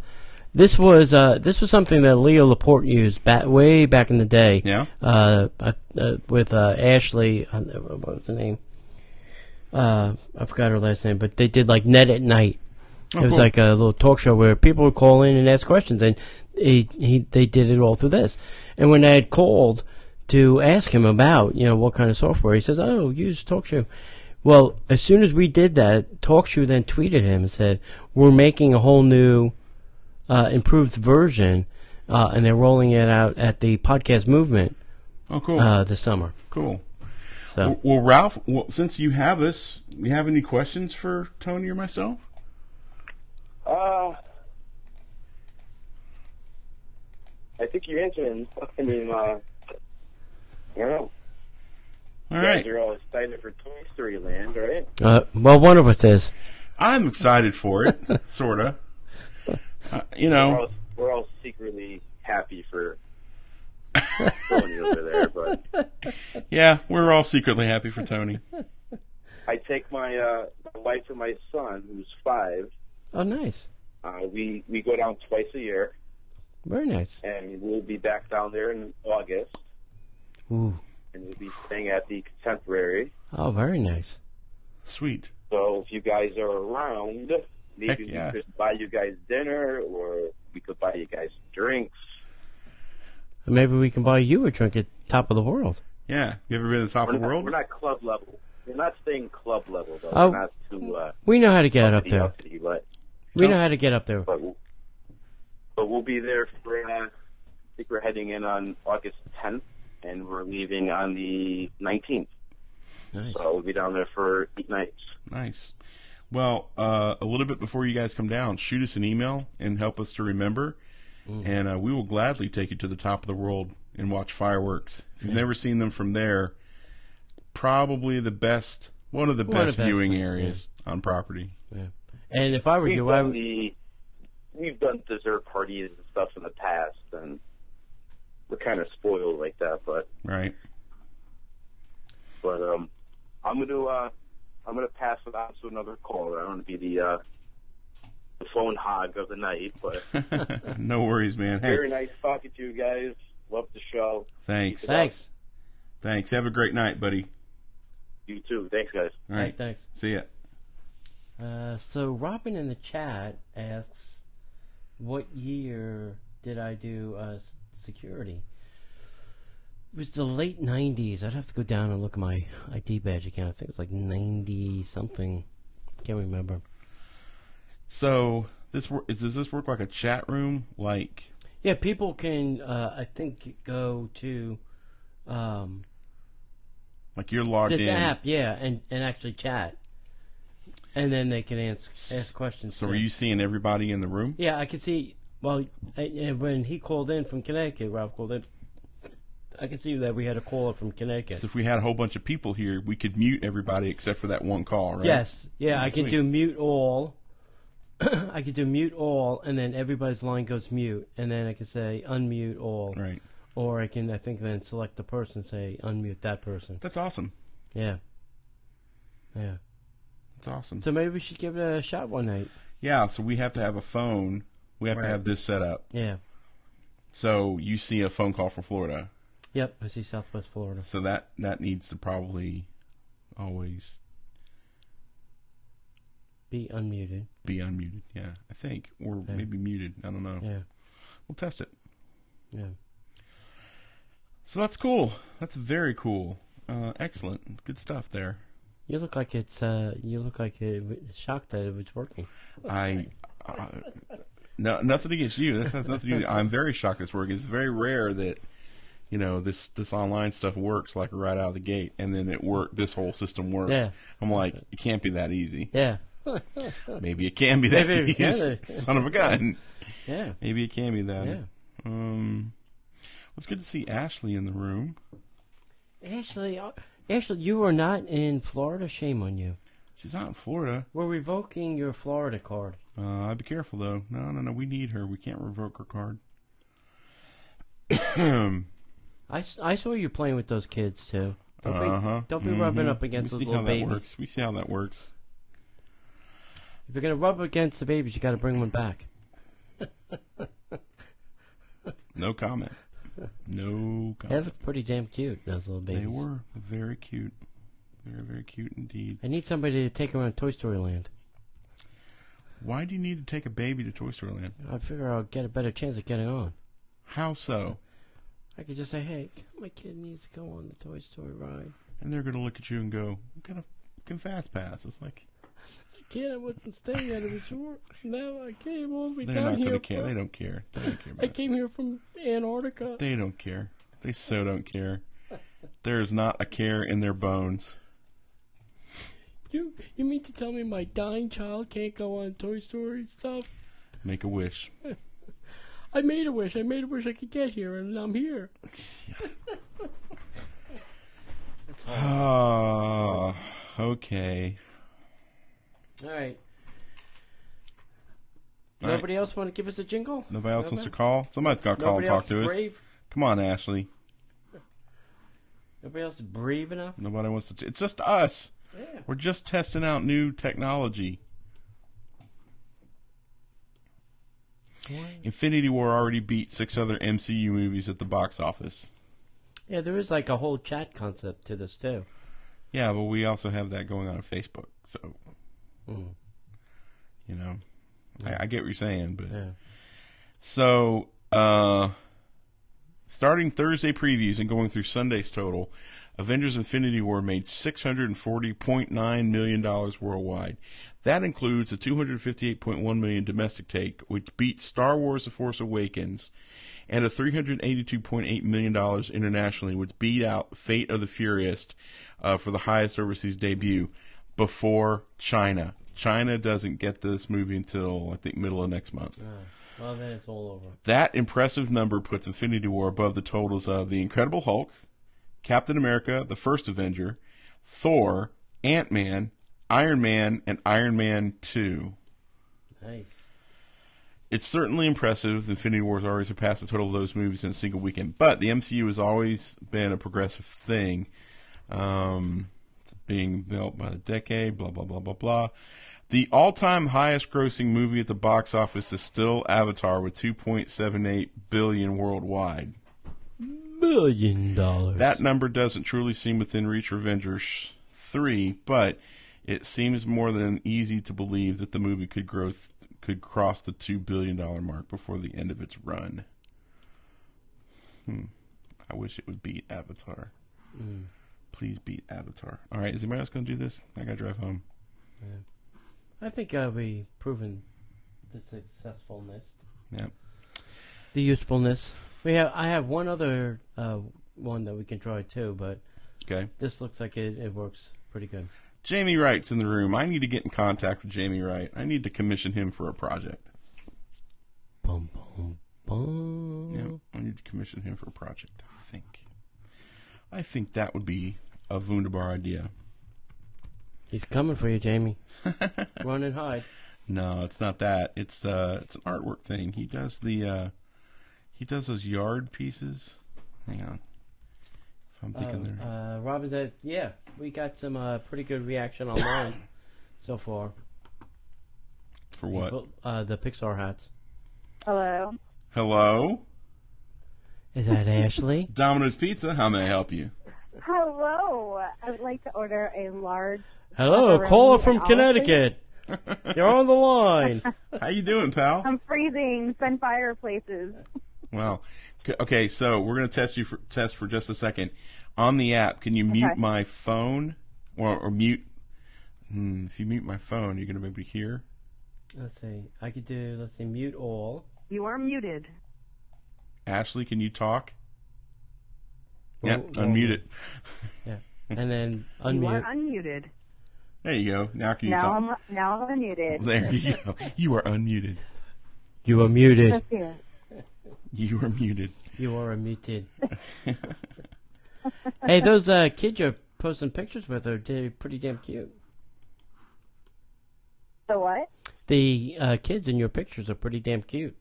This was something that Leo Laporte used way back in the day. Yeah. With Ashley. What was the name? I forgot her last name, but they did like Net at Night. Oh, It was cool. like a little talk show where people would call in and ask questions, and they did it all through this. And when I had called to ask him about, what kind of software, he says, "Oh, use TalkShoe." Well, as soon as we did that, TalkShoe then tweeted him and said, "We're making a whole new, improved version, and they're rolling it out at the Podcast Movement Oh, cool. this summer." Cool. So, Well, Ralph, since you have any questions for Tony or myself? I think you're into. I mean, I don't know. All right. You guys are all excited for Toy Story Land, right? Well, one of us is. I'm excited for it, sort of. We're all secretly happy for Tony over there, but yeah, we're all secretly happy for Tony. I take my wife and my son, who's 5. Oh, nice. We go down twice a year. Very nice. And we'll be back down there in August. Ooh. And we'll be staying at the Contemporary. Oh, very nice. Sweet. So if you guys are around, maybe we could buy you guys dinner, or we could buy you guys drinks. Maybe we can buy you a drink at Top of the World. Yeah. You ever been to the Top of the World? We're not club level. We're not staying club level, though. Oh, we're not too, we know how to get up there. Uppity, but, we know how to get up there. But we'll be there for, I think we're heading in on August 10th, and we're leaving on the 19th. Nice. So we'll be down there for 8 nights. Nice. Well, a little bit before you guys come down, shoot us an email and help us to remember, and we will gladly take you to the Top of the World and watch fireworks. If you've never seen them from there, probably one of the best viewing areas on property. Yeah. And if I were you, we've done dessert parties and stuff in the past, and we're kind of spoiled like that. But right. But I'm gonna pass it on to another caller. I don't want to be the phone hog of the night, but no worries, man. Hey. Very nice talking to you guys. Love the show. Thanks. Thanks. Have a great night, buddy. You too. Thanks, guys. All right. Thanks. See ya. So Robin in the chat asks, what year did I do security? It was the late 90s. I'd have to go down and look at my ID badge again. I think it was like 90-something. Can't remember. So does this work like a chat room? Like, yeah, people can, I think, go to like you're logged this in. app, yeah, and actually chat. And then they can ask questions. So are you seeing everybody in the room? Yeah, I could see. Well, when he called in from Connecticut, Ralph called in, I could see that we had a caller from Connecticut. So if we had a whole bunch of people here, we could mute everybody except for that one call, right? Yes. Yeah, I can do mute all. I could do mute all, and then everybody's line goes mute, and then I could say unmute all. Right. Or I can, I think, then select the person, say unmute that person. That's awesome. Yeah. Yeah. That's awesome. So maybe we should give it a shot one night. Yeah, so we have to have a phone. We have to have this set up. Yeah. So you see a phone call from Florida. Yep, I see Southwest Florida. So that needs to probably always be unmuted. Yeah, I think. Or maybe muted. I don't know. Yeah. We'll test it. Yeah. So that's cool. That's very cool. Excellent. Good stuff there. You look like it's. You look like shocked that it was working. No, nothing against you. That has nothing to do. I'm very shocked it's working. It's very rare that this online stuff works like right out of the gate, and then this whole system works. Yeah. I'm like, it can't be that easy. Yeah. Maybe it can be that easy. Son of a gun. Yeah. Maybe it can be that. Yeah. It's good to see Ashley in the room. Ashley, you are not in Florida. Shame on you. She's not in Florida. We're revoking your Florida card. I'd be careful, though. No. We need her. We can't revoke her card. I saw you playing with those kids, too. Don't be rubbing up against those little babies. We see how that works. If you're going to rub against the babies, you got to bring one back. No comment. No comment. They look pretty damn cute, those little babies. They were very cute. Very, very cute indeed. I need somebody to take around Toy Story Land. Why do you need to take a baby to Toy Story Land? I figure I'll get a better chance of getting on. How so? I could just say, hey, my kid needs to go on the Toy Story ride. And they're going to look at you and go, what kind of fucking fast pass? It's like... I wasn't staying at a resort. Now I came all the way They're down not here. They don't care. They don't care I came here from Antarctica. They don't care. They so don't care. There is not a care in their bones. You mean to tell me my dying child can't go on Toy Story stuff? Make a wish. I made a wish. I made a wish I could get here, and I'm here. Oh, okay. All right. All Nobody else want to give us a jingle? Nobody else wants to call? Somebody's got to call and talk to us. Brave? Come on, Ashley. Nobody else is brave enough? Nobody wants to. It's just us. Yeah. We're just testing out new technology. What? Infinity War already beat 6 other MCU movies at the box office. Yeah, there is like a whole chat concept to this too. Yeah, but we also have that going on Facebook. So, you know, I get what you're saying, but so starting Thursday previews and going through Sunday's total, Avengers: Infinity War made $640.9 million worldwide. That includes a $258.1 million domestic take, which beat Star Wars: The Force Awakens, and a $382.8 million internationally, which beat out Fate of the Furious for the highest overseas debut before China. China doesn't get this movie until, I think, middle of next month. Well, then it's all over. That impressive number puts Infinity War above the totals of The Incredible Hulk, Captain America, The First Avenger, Thor, Ant-Man, Iron Man, and Iron Man 2. Nice. It's certainly impressive. Infinity War has already surpassed the total of those movies in a single weekend. But the MCU has always been a progressive thing. It's being built by the decade, blah, blah, blah, blah, blah. The all-time highest-grossing movie at the box office is still Avatar with $2.78 billion worldwide. $1 billion. That number doesn't truly seem within reach for Avengers 3, but it seems more than easy to believe that the movie could cross the $2 billion mark before the end of its run. I wish it would beat Avatar. Please beat Avatar. All right, is anybody else going to do this? I got to drive home. Yeah. I think we proven the successfulness. Yeah. The usefulness. I have one other one that we can try too, but okay. This looks like it works pretty good. Jamie Wright's in the room. I need to get in contact with Jamie Wright. I need to commission him for a project. Bum, bum, bum. Yeah, I need to commission him for a project, I think that would be a wunderbar idea. He's coming for you, Jamie. Run and hide. No, it's not that. It's an artwork thing. He does those yard pieces. Hang on. If I'm thinking there. Robin said, yeah, we got some pretty good reaction online so far. For what? The Pixar hats. Hello. Hello? Is that Ashley? Domino's Pizza, how may I help you? Hello. I would like to order a large... Hello, caller from Connecticut. You're on the line. How you doing, pal? I'm freezing. Send fireplaces. Wow. Okay, so we're going to test for just a second. On the app, can you mute my phone? Or mute... if you mute my phone, you're going to be able to hear? Let's see. I could do, mute all. You are muted. Ashley, can you talk? Yeah, unmute it. Yeah. And then unmute. You are unmuted. There you go. Now can you talk? Now I'm unmuted. There you go. You are unmuted. You are muted. You are muted. You are muted. Hey, those kids you're posting pictures with are pretty damn cute. The what? The kids in your pictures are pretty damn cute.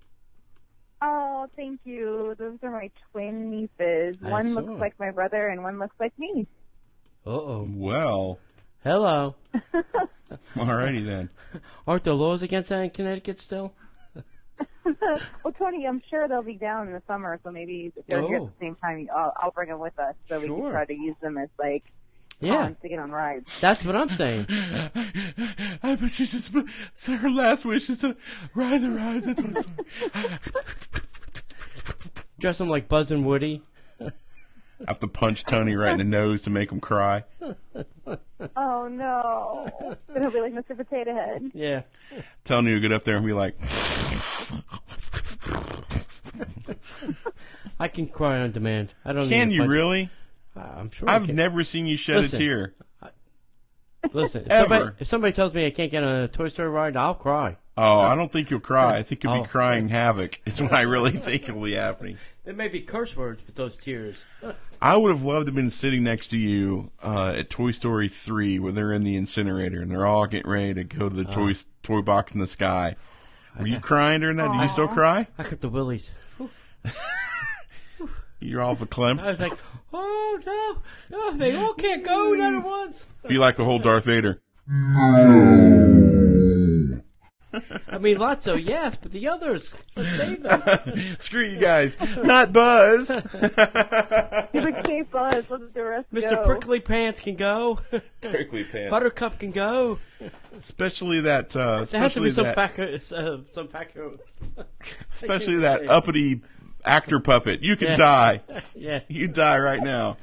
Oh, thank you. Those are my twin nieces. One looks like my brother and one looks like me. Uh-oh. Well. Hello. Alrighty then. Aren't there laws against that in Connecticut still? Well, Tony, I'm sure they'll be down in the summer, so maybe if they're here at the same time, I'll bring them with us so we can try to use them as, to get on rides. That's what I'm saying. Her last wish is to ride the rides. That's what I'm Dress them like Buzz and Woody. I have to punch Tony right in the nose to make him cry. Oh, no. Then he'll be like Mr. Potato Head. Yeah. Tony will get up there and be like... I can cry on demand. I don't. Can you really? I'm sure. I've never seen you shed a tear. Listen, if somebody tells me I can't get on a Toy Story ride, I'll cry. Oh, I don't think you'll cry. I think you'll be crying havoc. Is what I really think will be happening. There may be curse words with those tears. I would have loved to have been sitting next to you at Toy Story 3 when they're in the incinerator and they're all getting ready to go to the toy box in the sky. Were you crying during that? Do you still cry? I got the willies. You're all verklempt. I was like, oh, no, they all can't go at once. Be like the whole Darth Vader. I mean, Lotso, yes, but the others, let's save them. Screw you guys. Not Buzz. He's like, save Buzz, let the rest Mr. go. Prickly Pants can go. Prickly Pants. Buttercup can go. Especially that. There has to be some especially that uppity actor puppet. You can die. Yeah. You die right now.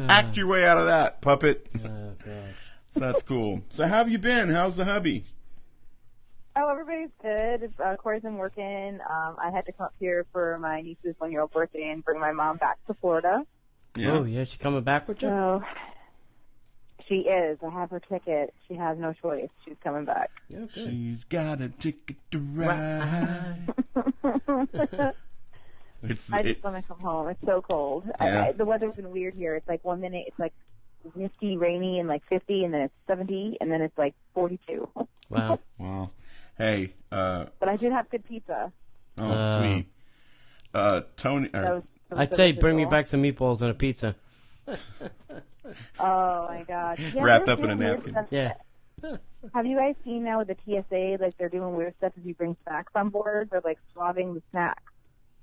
Act your way out of that, puppet. Oh, God. So that's cool. So how have you been? How's the hubby? Oh, everybody's good. Corey's been working. I had to come up here for my niece's 1-year-old birthday and bring my mom back to Florida. Yeah. Oh, yeah, she coming back with you? So she is. I have her ticket. She has no choice. She's coming back. Yeah, good. She's got a ticket to ride. I just want to come home. It's so cold. Yeah. The weather's been weird here. It's like 1 minute it's like misty, rainy, and like 50, and then it's 70, and then it's like 42. Wow. Wow. Hey. But I did have good pizza. Oh, sweet. Tony. I'd say bring me back some meatballs and a pizza. Oh my God! Yeah, Wrapped up in a napkin. Yeah. Have you guys seen now with the TSA, like they're doing weird stuff if you bring snacks on board? They're like swabbing the snacks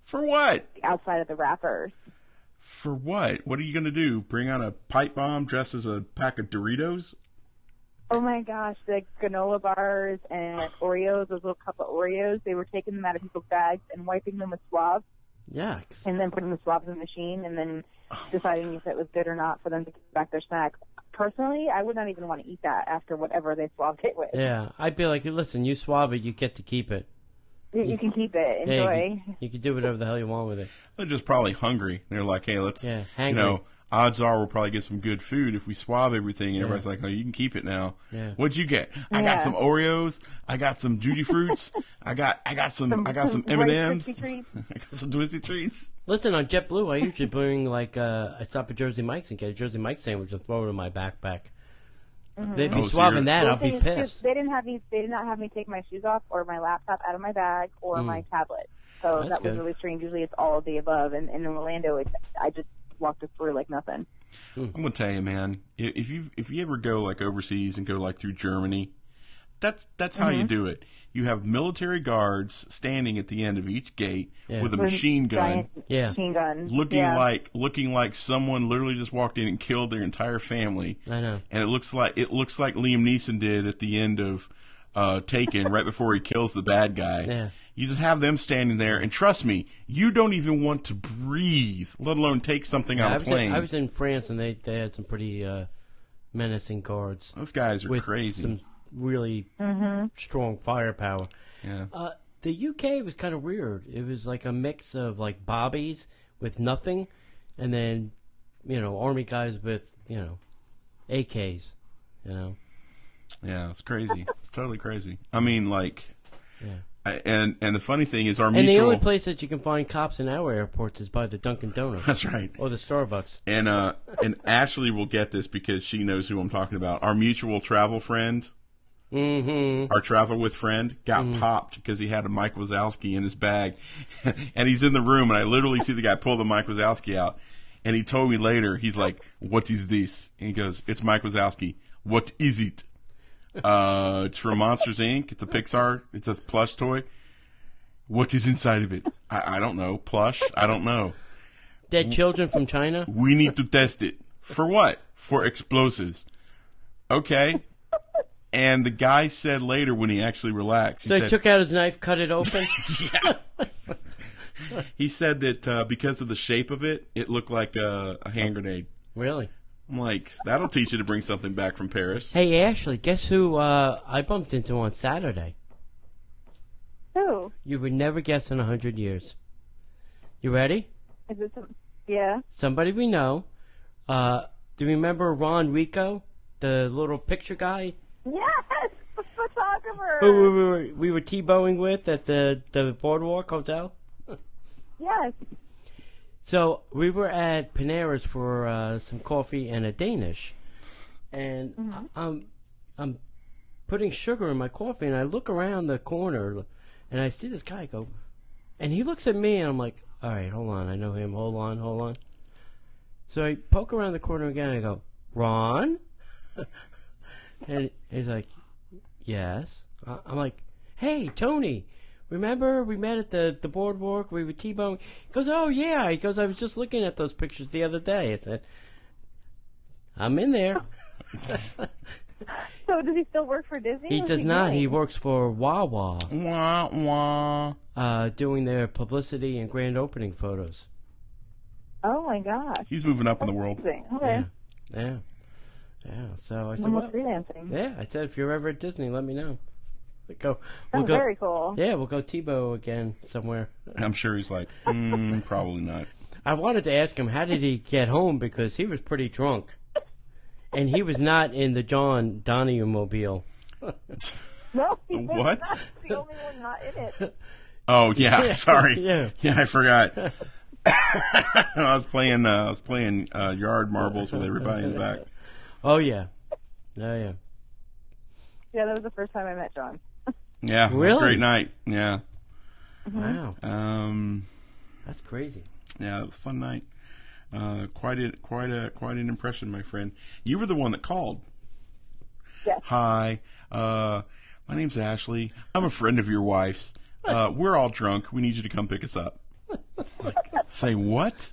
For what? outside of the wrappers. For what? What are you going to do? Bring out a pipe bomb dressed as a pack of Doritos? Oh my gosh, the granola bars and Oreos, those little cup of Oreos, they were taking them out of people's bags and wiping them with swabs Yeah. and then putting the swabs in the machine and then deciding if it was good or not for them to give back their snack. Personally, I would not even want to eat that after whatever they swabbed it with. Yeah. I'd be like, listen, you swab it, you get to keep it. You can keep it. Enjoy. Yeah, you can do whatever the hell you want with it. They're just probably hungry. They're like, hey, let's, hangry. Odds are we'll probably get some good food if we swab everything. And everybody's like, oh, you can keep it now. Yeah. What'd you get? I got some Oreos. I got some Judy Fruits. I got some M&Ms. I got some Twisty Treats. Listen, on JetBlue, I usually bring I stop at Jersey Mike's and get a Jersey Mike's sandwich and throw it in my backpack. They'd be swabbing that. I'll be pissed. They did not have me take my shoes off or my laptop out of my bag or my tablet. So that was really strange. Usually it's all of the above. And in Orlando, I just walked it through like nothing. I'm gonna tell you, man. If you ever go like overseas and go like through Germany, that's how you do it. You have military guards standing at the end of each gate with a machine gun, machine gun, looking like someone literally just walked in and killed their entire family. I know, and it looks like Liam Neeson did at the end of Taken, right before he kills the bad guy. Yeah. You just have them standing there, and trust me, you don't even want to breathe, let alone take something on a plane. I was in France, and they had some pretty menacing guards. Those guys are with crazy. Some really strong firepower. Yeah. The UK was kind of weird. It was like a mix of like bobbies with nothing, and then army guys with AKs. Yeah, it's crazy. It's totally crazy. I mean, like, yeah. And the funny thing is, our and mutual. The only place that you can find cops in our airports is by the Dunkin' Donuts. That's right. Or the Starbucks. And Ashley will get this because she knows who I'm talking about. Our mutual travel friend, our travel with friend, got popped because he had a Mike Wazowski in his bag, and he's in the room, and I literally see the guy pull the Mike Wazowski out, and he told me later, he's like, "What is this?" And he goes, "It's Mike Wazowski. What is it?" It's from Monsters Inc. It's a Pixar. It's a plush toy. What is inside of it? I don't know. Plush? I don't know. Dead children from China? We need to test it. For what? For explosives. Okay. And the guy said later when he actually relaxed. He took out his knife, cut it open? Yeah. He said that because of the shape of it, it looked like a hand grenade. Really? I'm like, that'll teach you to bring something back from Paris. Hey, Ashley, guess who I bumped into on Saturday? Who? You would never guess in 100 years. You ready? Is it yeah. Somebody we know. Do you remember Ron Rico, the little picture guy? Yes! photographer. Who we were T-bowing with at the Boardwalk Hotel? Yes. So we were at Panera's for some coffee and a Danish, and I'm putting sugar in my coffee, and I look around the corner, and I see this guy go, and he looks at me, and I'm like, all right, hold on, I know him, hold on. So I poke around the corner again, and I go, Ron? And he's like, yes. I'm like, hey, Tony, remember we met at the Boardwalk, we were T-bowing? He goes, oh, yeah. He goes, I was just looking at those pictures the other day. I said, I'm in there. So does he still work for Disney? He does not. He works for Wawa. Wah, wah. Doing their publicity and grand opening photos. Oh, my gosh. He's moving up in the world. Okay. Yeah. So I said, Almost freelancing. Yeah, I said, if you're ever at Disney, let me know. We'll That's go, very cool. Yeah, we'll go T-bow again somewhere. I'm sure he's like, probably not. I wanted to ask him, how did he get home? Because he was pretty drunk. And he was not in the John Donahue mobile. No, he was What? not the only one not in it. Oh, yeah, sorry. Yeah. I forgot. I was playing yard marbles with everybody in the back. Oh, yeah. Yeah, Yeah, that was the first time I met John. Yeah, really? Great night. Yeah. Wow. Um, That's crazy. yeah, it was a fun night. Quite an impression, my friend. You were the one that called. Yes. Hi, my name's Ashley. I'm a friend of your wife's. We're all drunk. We need you to come pick us up. Like, say what?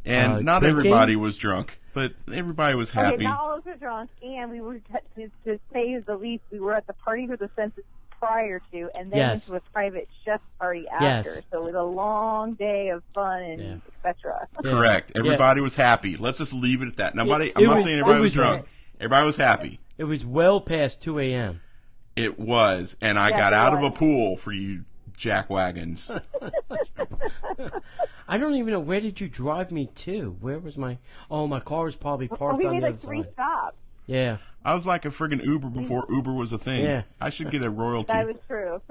And not drinking? everybody was drunk, but everybody was happy. Okay, not all of us were drunk, and we were, to say the least, we were at the party for the census prior to, and then Yes. into a private chef party after. Yes. So it was a long day of fun and etc. Correct. Everybody was happy. Let's just leave it at that. I'm not saying everybody it was was drunk. Everybody was happy. It was well past 2 a.m. It was, and I Yeah, got it out of was. a pool for you jackwagons. I don't even know, where did you drive me to? Where was my car was probably parked We on made the like other 3 side. stops. Yeah. I was like a friggin' Uber before Uber was a thing. Yeah. I should get a royalty. That was true.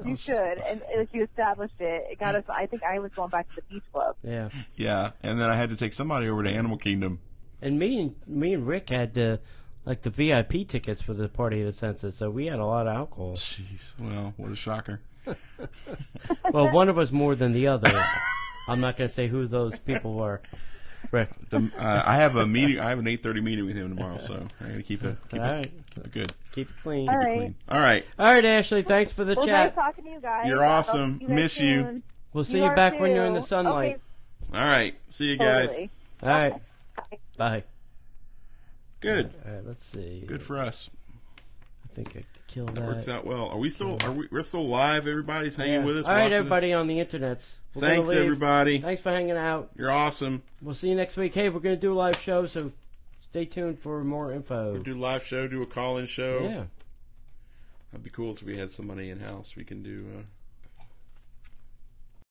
You should, and if you established it, it got us. I think I was going back to the beach club. Yeah. Yeah, and then I had to take somebody over to Animal Kingdom. And me and Rick had the VIP tickets for the party of the census, so we had a lot of alcohol. Jeez, well, what a shocker. Well, one of us more than the other. I'm not going to say who those people were. Rick. I have a meeting. I have an 8:30 meeting with him tomorrow, so I got to keep it good. Keep it clean. All right. Clean. All right. All right, Ashley. Thanks for the Well, chat. nice talking to you guys. You're awesome. I'll see you guys Miss you. soon. We'll see You you are back when too. you're in the sunlight. Okay, All right. See you guys. totally. All right. Bye. Bye. Good. All right. Let's see. Good for us. I think I could kill That works that. out well. Are we still? We're still live? Everybody's hanging with us. All right, watching us? everybody on the internets. We're gonna Thanks, leave. everybody. Thanks for hanging out. You're awesome. We'll see you next week. Hey, we're going to do a live show, so stay tuned for more info. Do a live show. Do a call-in show. Yeah. That'd be cool if we had somebody in house. We can do.